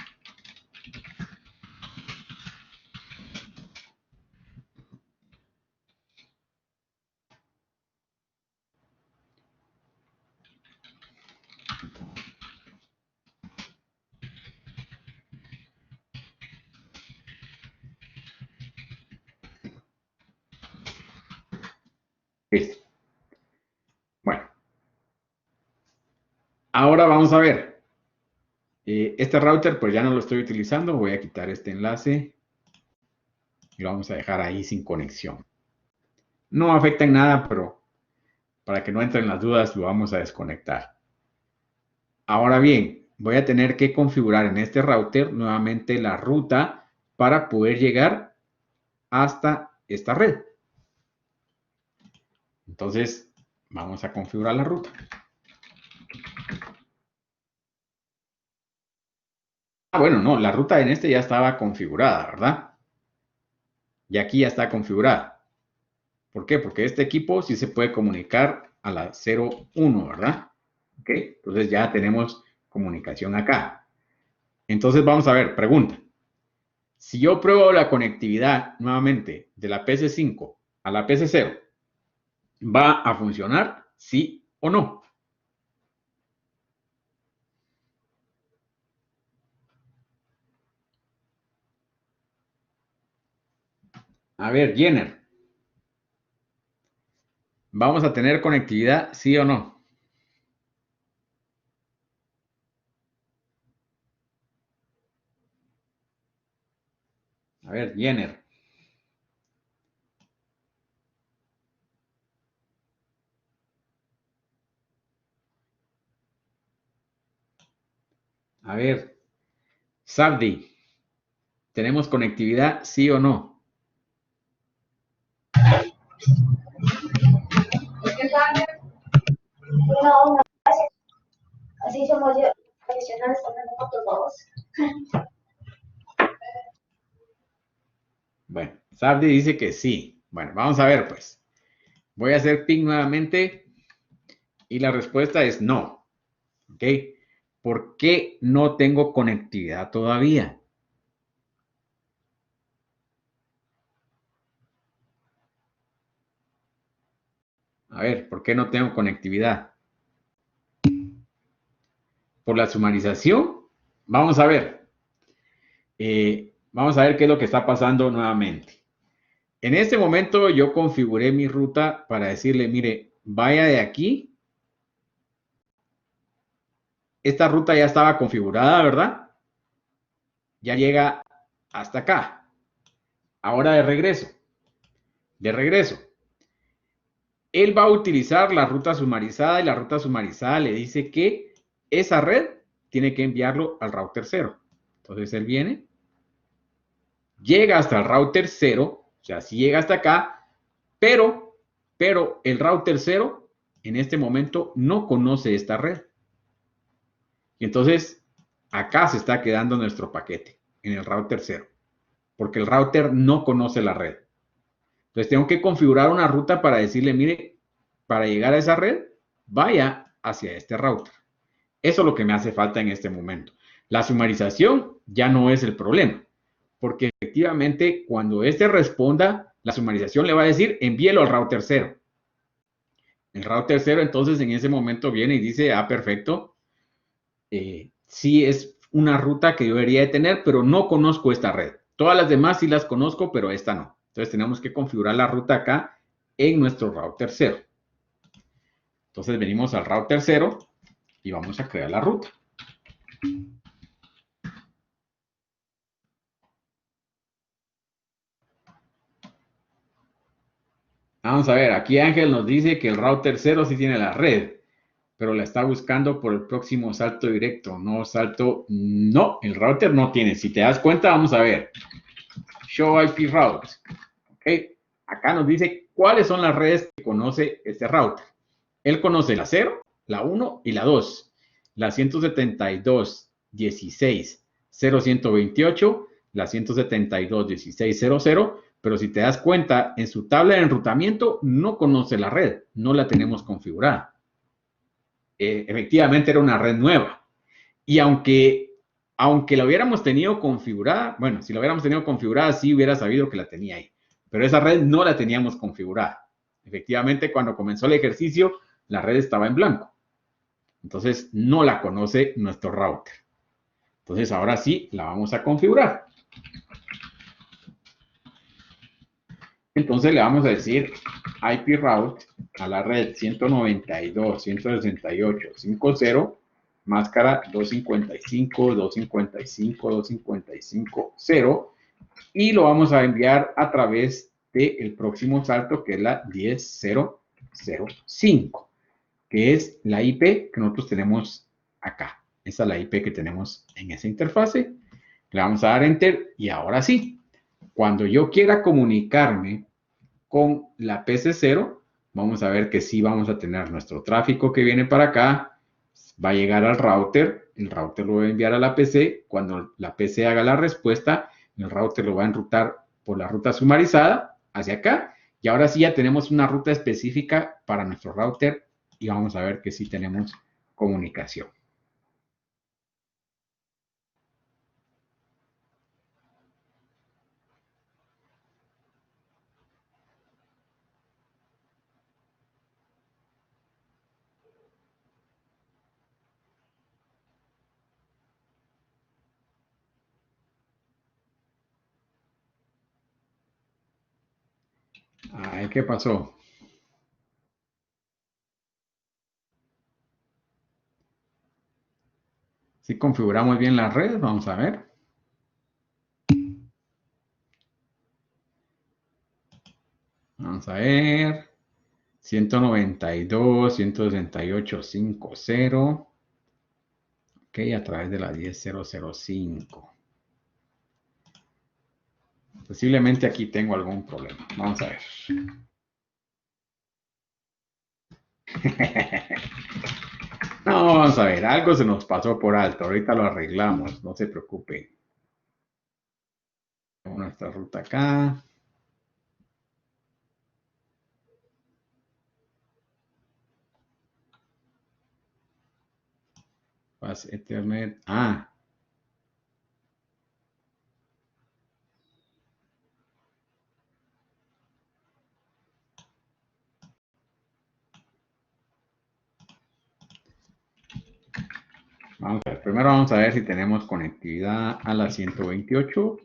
Listo. Bueno. Ahora vamos a ver. Este router pues ya no lo estoy utilizando. Voy a quitar este enlace. Y lo vamos a dejar ahí sin conexión. No afecta en nada, pero para que no entren las dudas lo vamos a desconectar. Ahora bien, voy a tener que configurar en este router nuevamente la ruta para poder llegar hasta esta red. Entonces, vamos a configurar la ruta. bueno, no, la ruta en este ya estaba configurada, ¿verdad? Y aquí ya está configurada. ¿Por qué? Porque este equipo sí se puede comunicar a la 01, ¿verdad? ¿Ok? Entonces ya tenemos comunicación acá. Entonces vamos a ver, pregunta. Si yo pruebo la conectividad nuevamente de la PC5 a la PC0, ¿va a funcionar? ¿Sí o no? A ver, Jenner. ¿Vamos a tener conectividad? ¿Sí o no? A ver, Jenner. A ver, Sabdi. ¿Tenemos conectividad? ¿Sí o no? No, gracias. Así somos yo, profesionales tomando fotos, vamos. Bueno, Sabdi dice que sí. Bueno, vamos a ver pues. Voy a hacer ping nuevamente y la respuesta es no. ¿Ok? ¿Por qué no tengo conectividad todavía? A ver, ¿por qué no tengo conectividad? Por la sumarización. Vamos a ver. Vamos a ver qué es lo que está pasando nuevamente. En este momento yo configuré mi ruta para decirle, mire, vaya de aquí. Esta ruta ya estaba configurada, ¿verdad? Ya llega hasta acá. Ahora de regreso. Él va a utilizar la ruta sumarizada y la ruta sumarizada le dice que esa red tiene que enviarlo al router 0. Entonces él viene, llega hasta el router 0, o sea, sí llega hasta acá, pero el router 0 en este momento no conoce esta red. Y entonces acá se está quedando nuestro paquete en el router 0, porque el router no conoce la red. Entonces tengo que configurar una ruta para decirle, mire, para llegar a esa red, vaya hacia este router. Eso es lo que me hace falta en este momento. La sumarización ya no es el problema, porque efectivamente cuando este responda, la sumarización le va a decir, envíelo al router 0. El router 0 entonces en ese momento viene y dice, ah, perfecto, sí es una ruta que yo debería de tener, pero no conozco esta red. Todas las demás sí las conozco, pero esta no. Entonces tenemos que configurar la ruta acá en nuestro router 0. Entonces venimos al router 0 y vamos a crear la ruta. Vamos a ver, aquí Ángel nos dice que el router 0 sí tiene la red, pero la está buscando por el próximo salto directo. No, no, el router no tiene. Si te das cuenta, vamos a ver. Show IP route. Ok, acá nos dice cuáles son las redes que conoce este router. Él conoce la 0, la 1 y la 2. La 172.16.0.128, la 172.16.0.0, pero si te das cuenta, en su tabla de enrutamiento no conoce la red, no la tenemos configurada. Efectivamente era una red nueva. Y aunque la hubiéramos tenido configurada, bueno, si la hubiéramos tenido configurada, sí hubiera sabido que la tenía ahí. Pero esa red no la teníamos configurada. Efectivamente, cuando comenzó el ejercicio, la red estaba en blanco. Entonces, no la conoce nuestro router. Entonces, ahora sí, la vamos a configurar. Entonces, le vamos a decir IP route a la red 192.168.50, máscara 255.255.255.0, y lo vamos a enviar a través del próximo salto, que es la 10.0.0.5, que es la IP que nosotros tenemos acá. Esa es la IP que tenemos en esa interfase. Le vamos a dar Enter y ahora sí, cuando yo quiera comunicarme con la PC0, vamos a ver que sí vamos a tener nuestro tráfico que viene para acá, va a llegar al router, el router lo va a enviar a la PC, cuando la PC haga la respuesta, el router lo va a enrutar por la ruta sumarizada hacia acá, y ahora sí ya tenemos una ruta específica para nuestro router, y vamos a ver que sí tenemos comunicación. Ay, ¿qué pasó? Si configuramos bien la red, vamos a ver. Vamos a ver. 192, 168.50. Ok, a través de la 10.005. Posiblemente aquí tengo algún problema. Vamos a ver. No, vamos a ver. Algo se nos pasó por alto. Ahorita lo arreglamos. No se preocupe. Nuestra ruta acá. Fast Ethernet. Ah. Vamos a ver. Primero vamos a ver si tenemos conectividad a la 128.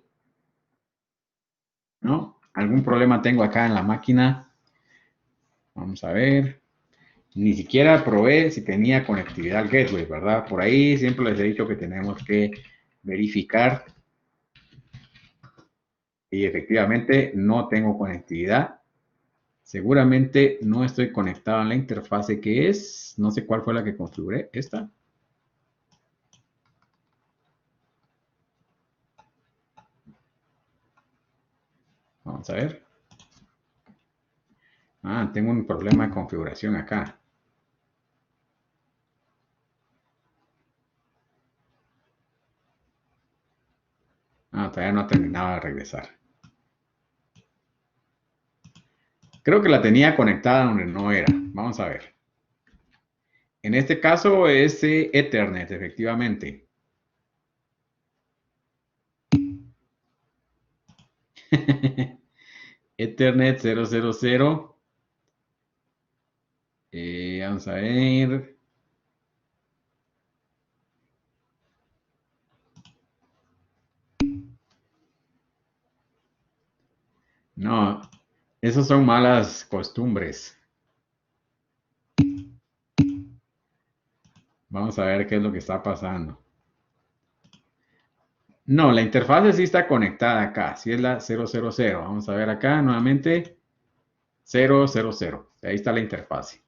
¿No? ¿Algún problema tengo acá en la máquina? Vamos a ver. Ni siquiera probé si tenía conectividad al gateway, ¿verdad? Por ahí siempre les he dicho que tenemos que verificar. Y efectivamente no tengo conectividad. Seguramente no estoy conectado a la interfase que es. No sé cuál fue la que configuré. Esta. Vamos a ver. Ah, tengo un problema de configuración acá. Ah, todavía no terminaba de regresar. Creo que la tenía conectada donde no era. Vamos a ver. En este caso es Ethernet, efectivamente. Ethernet 000. Vamos a ver. No, esas son malas costumbres. Vamos a ver qué es lo que está pasando. No, la interfase sí está conectada acá. Sí es la 000. Vamos a ver acá nuevamente. 000. Ahí está la interfase.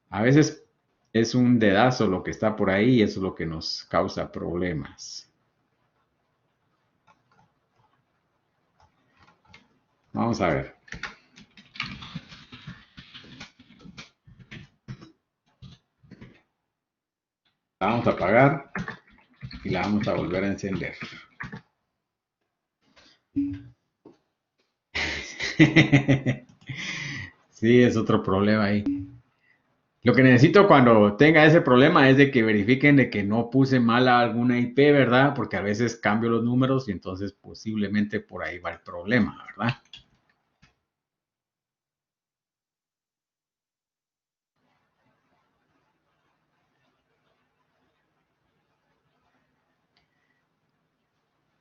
A veces es un dedazo lo que está por ahí y eso es lo que nos causa problemas. Vamos a ver. La vamos a apagar y la vamos a volver a encender. Sí, es otro problema ahí. Lo que necesito cuando tenga ese problema es de que verifiquen de que no puse mal alguna IP, ¿verdad? Porque a veces cambio los números y entonces posiblemente por ahí va el problema, ¿verdad?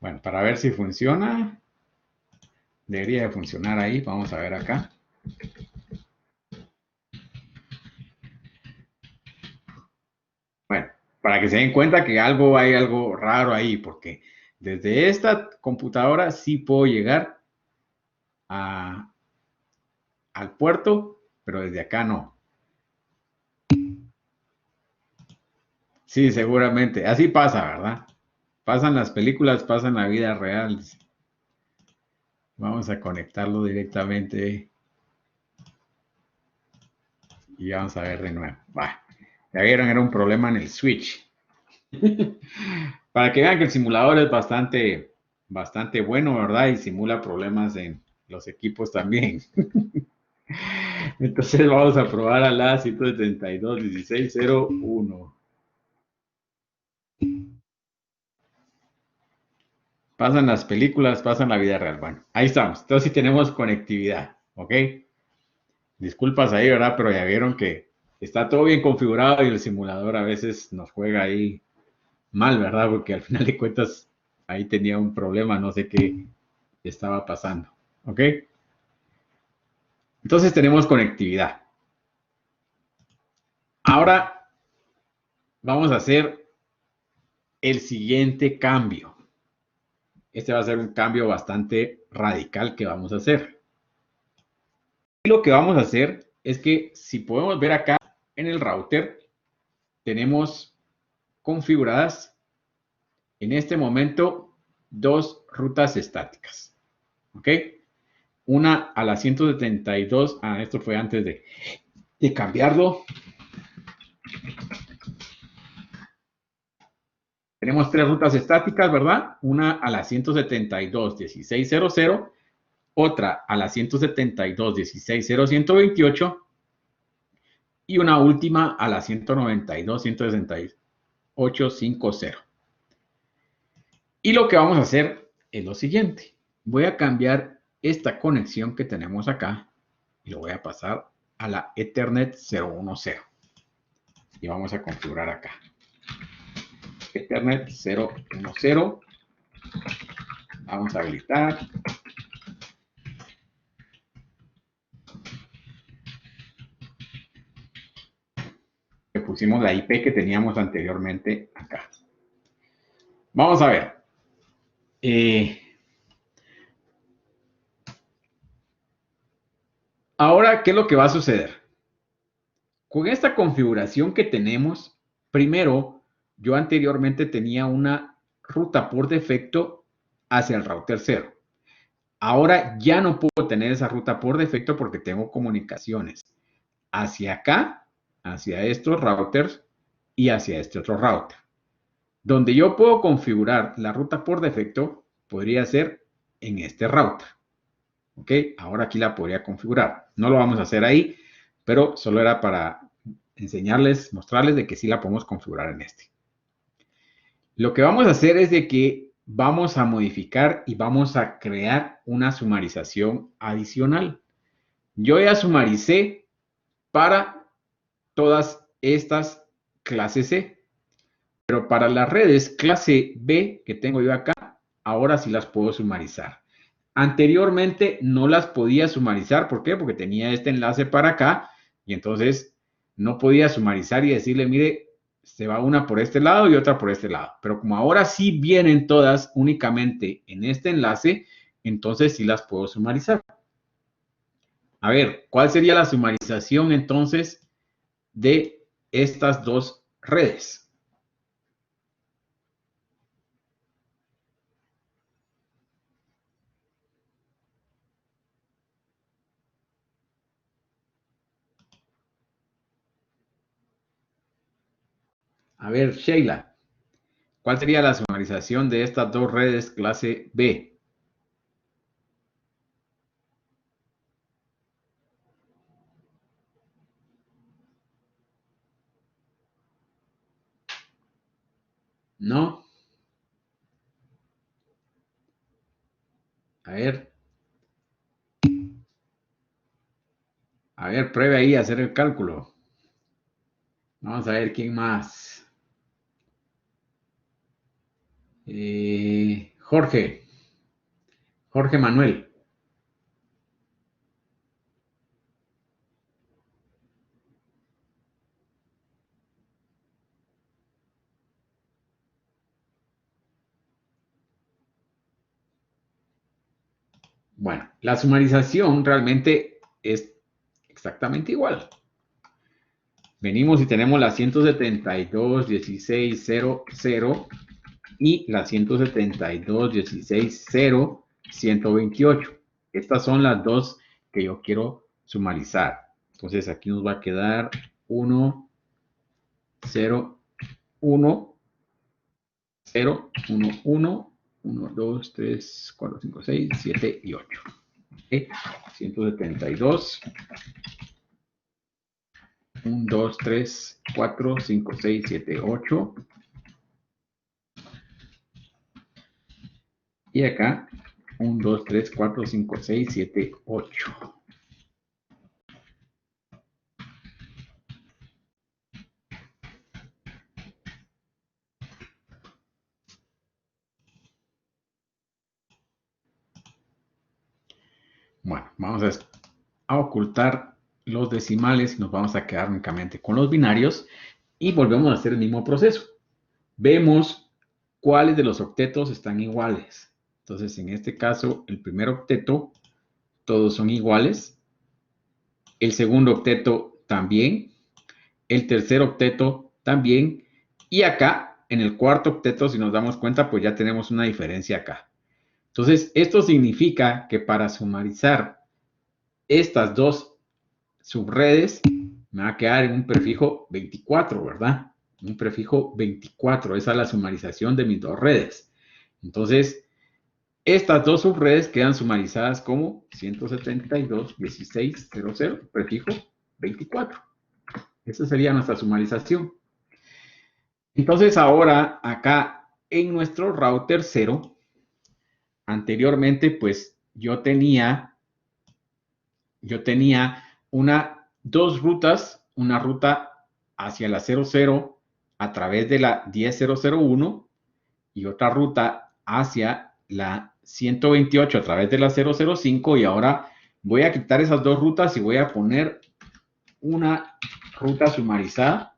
Bueno, para ver si funciona, debería de funcionar ahí. Vamos a ver acá. Bueno, para que se den cuenta que hay algo raro ahí, porque desde esta computadora sí puedo llegar al puerto, pero desde acá no. Sí, seguramente. Así pasa, ¿verdad? Pasan las películas, pasan la vida real. Vamos a conectarlo directamente. Y vamos a ver de nuevo. Va. Ya vieron, era un problema en el switch. Para que vean que el simulador es bastante bueno, ¿verdad? Y simula problemas en los equipos también. Entonces vamos a probar a la 172.16.01. Pasan las películas, pasan la vida real. Bueno, ahí estamos. Entonces sí tenemos conectividad, ¿ok? Disculpas ahí, ¿verdad? Pero ya vieron que está todo bien configurado y el simulador a veces nos juega ahí mal, ¿verdad? Porque al final de cuentas ahí tenía un problema, no sé qué estaba pasando, ¿ok? Entonces tenemos conectividad. Ahora vamos a hacer el siguiente cambio. Este va a ser un cambio bastante radical que vamos a hacer. Y lo que vamos a hacer es que, si podemos ver acá en el router, tenemos configuradas en este momento dos rutas estáticas. ¿Ok? Una a la 172. Esto fue antes de cambiarlo. Tenemos tres rutas estáticas, ¿verdad? Una a la 172.16.00, otra a la 172.16.0.128 y una última a la 192.168.50. Y lo que vamos a hacer es lo siguiente. Voy a cambiar esta conexión que tenemos acá y lo voy a pasar a la Ethernet 010. Y vamos a configurar acá. Ethernet 010. Vamos a habilitar. Le pusimos la IP que teníamos anteriormente acá. Vamos a ver. Ahora, ¿qué es lo que va a suceder? Con esta configuración que tenemos, primero, yo anteriormente tenía una ruta por defecto hacia el router 0. Ahora ya no puedo tener esa ruta por defecto porque tengo comunicaciones hacia acá, hacia estos routers y hacia este otro router. Donde yo puedo configurar la ruta por defecto podría ser en este router. ¿Ok? Ahora aquí la podría configurar. No lo vamos a hacer ahí, pero solo era para enseñarles, mostrarles de que sí la podemos configurar en este. Lo que vamos a hacer es de que vamos a modificar y vamos a crear una sumarización adicional. Yo ya sumaricé para todas estas clases C, pero para las redes clase B que tengo yo acá, ahora sí las puedo sumarizar. Anteriormente no las podía sumarizar. ¿Por qué? Porque tenía este enlace para acá y entonces no podía sumarizar y decirle, mire, se va una por este lado y otra por este lado. Pero como ahora sí vienen todas únicamente en este enlace, entonces sí las puedo sumarizar. A ver, ¿cuál sería la sumarización entonces de estas dos redes? A ver, Sheila, ¿cuál sería la sumarización de estas dos redes clase B? ¿No? A ver, pruebe ahí a hacer el cálculo. Vamos a ver quién más. Jorge Manuel. Bueno, la sumarización realmente es exactamente igual. Venimos y tenemos la 172.16.00 y la 172.16.0.128. Estas son las dos que yo quiero sumarizar. Entonces aquí nos va a quedar 1, 0, 1, 0, 1, 1, 1, 2, 3, 4, 5, 6, 7 y 8. 172. 1, 2, 3, 4, 5, 6, 7, 8. Y acá 1, 2, 3, 4, 5, 6, 7, 8. Bueno, vamos a ocultar los decimales y nos vamos a quedar únicamente con los binarios y volvemos a hacer el mismo proceso. Vemos cuáles de los octetos están iguales. Entonces, en este caso, el primer octeto, todos son iguales. El segundo octeto también. El tercer octeto también. Y acá, en el cuarto octeto, si nos damos cuenta, pues ya tenemos una diferencia acá. Entonces, esto significa que para sumarizar estas dos subredes, me va a quedar en un prefijo 24, ¿verdad? Un prefijo 24. Esa es la sumarización de mis dos redes. Entonces, estas dos subredes quedan sumarizadas como 172.16.00, prefijo 24. Esa sería nuestra sumarización. Entonces, ahora acá en nuestro router 0, anteriormente, pues yo tenía dos rutas, una ruta hacia la 00 a través de la 10.001 y otra ruta hacia la 128 a través de la 005, y ahora voy a quitar esas dos rutas y voy a poner una ruta sumarizada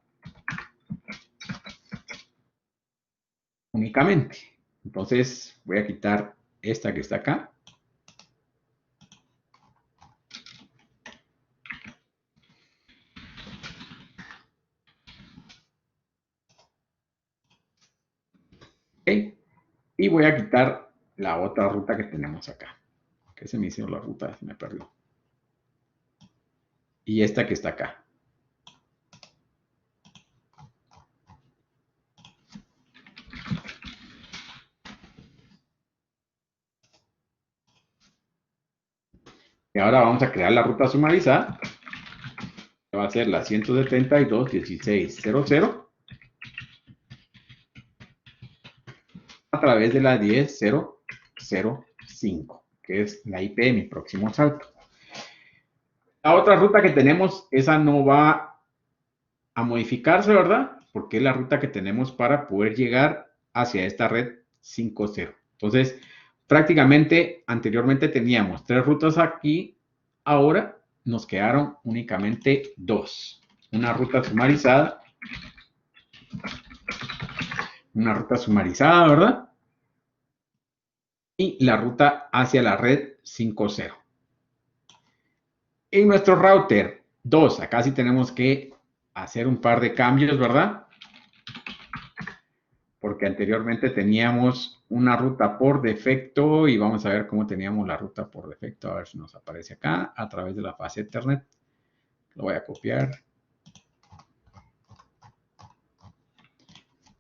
únicamente. Entonces voy a quitar esta que está acá. Okay. Y voy a quitar la otra ruta que tenemos acá. Que se me hizo la ruta, se me perdió. Y esta que está acá. Y ahora vamos a crear la ruta sumarizada. Que va a ser la 172.16.00 a través de la 10.005, que es la IP de mi próximo salto. La otra ruta que tenemos, esa no va a modificarse, ¿verdad? Porque es la ruta que tenemos para poder llegar hacia esta red 5.0. Entonces, prácticamente anteriormente teníamos 3 rutas aquí, ahora nos quedaron únicamente 2. Una ruta sumarizada, ¿verdad? Y la ruta hacia la red 5.0. En nuestro router 2, acá sí tenemos que hacer un par de cambios, ¿verdad? Porque anteriormente teníamos una ruta por defecto y vamos a ver cómo teníamos la ruta por defecto. A ver si nos aparece acá a través de la fase Ethernet. Lo voy a copiar.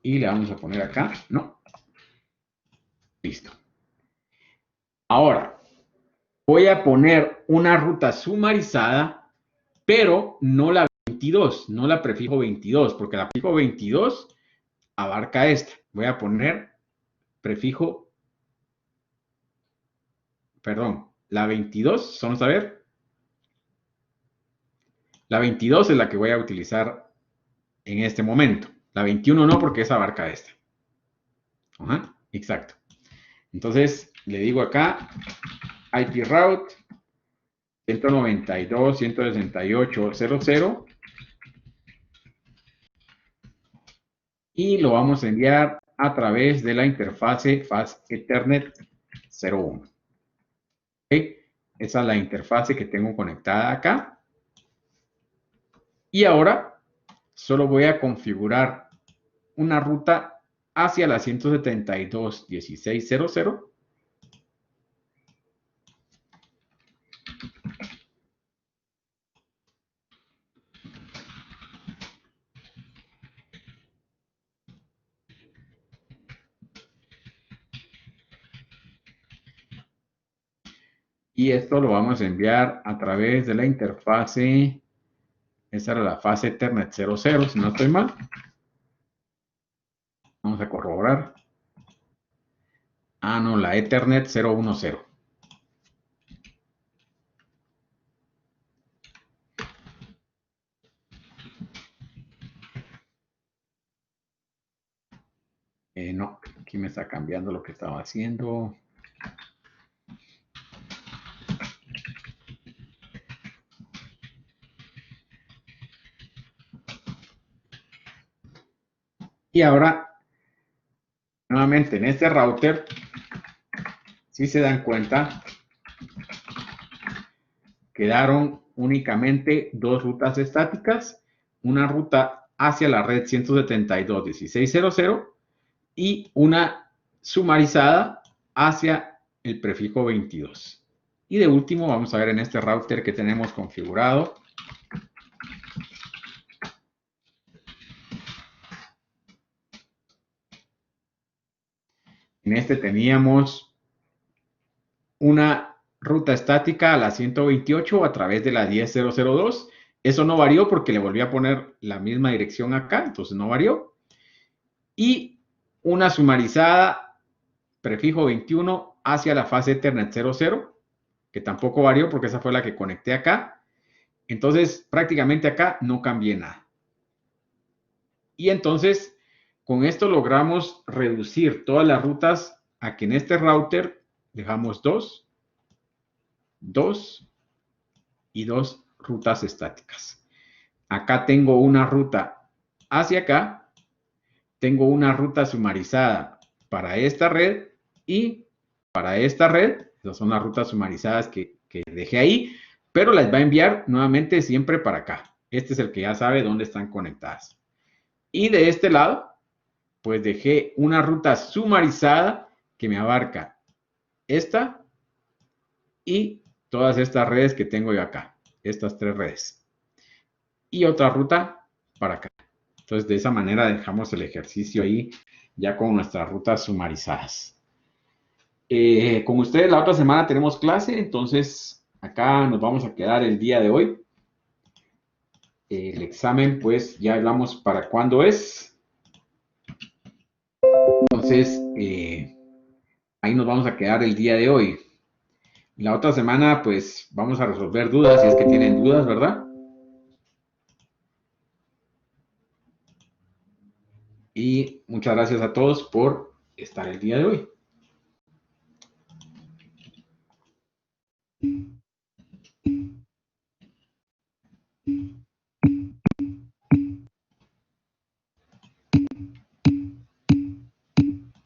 Y le vamos a poner acá. No. Listo. Ahora, voy a poner una ruta sumarizada, pero no la 22, no la prefijo 22, porque la prefijo 22 abarca esta. Voy a poner prefijo, perdón, la 22, vamos a ver. La 22 es la que voy a utilizar en este momento. La 21 no, porque esa abarca esta. Ajá, exacto. Entonces, le digo acá, IP route 192.168.00 y lo vamos a enviar a través de la interfase Fast Ethernet 01. ¿Okay? Esa es la interfase que tengo conectada acá. Y ahora solo voy a configurar una ruta hacia la 172.16.00. Y esto lo vamos a enviar a través de la interfase. Esta era la fase Ethernet 00, si no estoy mal. Vamos a corroborar. Ah, no, la Ethernet 010. No, aquí me está cambiando lo que estaba haciendo. Y ahora, nuevamente en este router, si se dan cuenta, quedaron únicamente dos rutas estáticas, una ruta hacia la red 172.16.00 y una sumarizada hacia el prefijo 22. Y de último, vamos a ver en este router que tenemos configurado. En este teníamos una ruta estática a la 128 a través de la 10.002. Eso no varió porque le volví a poner la misma dirección acá, entonces no varió. Y una sumarizada prefijo 21 hacia la fase Ethernet 00, que tampoco varió porque esa fue la que conecté acá. Entonces, prácticamente acá no cambié nada. Y entonces, con esto logramos reducir todas las rutas a que en este router dejamos 2 y 2 rutas estáticas. Acá tengo una ruta hacia acá, tengo una ruta sumarizada para esta red y para esta red. Esas son las rutas sumarizadas que dejé ahí, pero las va a enviar nuevamente siempre para acá. Este es el que ya sabe dónde están conectadas. Y de este lado, pues dejé una ruta sumarizada que me abarca esta y todas estas redes que tengo yo acá, estas 3 redes. Y otra ruta para acá. Entonces, de esa manera dejamos el ejercicio ahí ya con nuestras rutas sumarizadas. Con ustedes la otra semana tenemos clase, entonces acá nos vamos a quedar el día de hoy. El examen, pues ya hablamos para cuándo es. Entonces, ahí nos vamos a quedar el día de hoy. La otra semana, pues vamos a resolver dudas, si es que tienen dudas, ¿verdad? Y muchas gracias a todos por estar el día de hoy.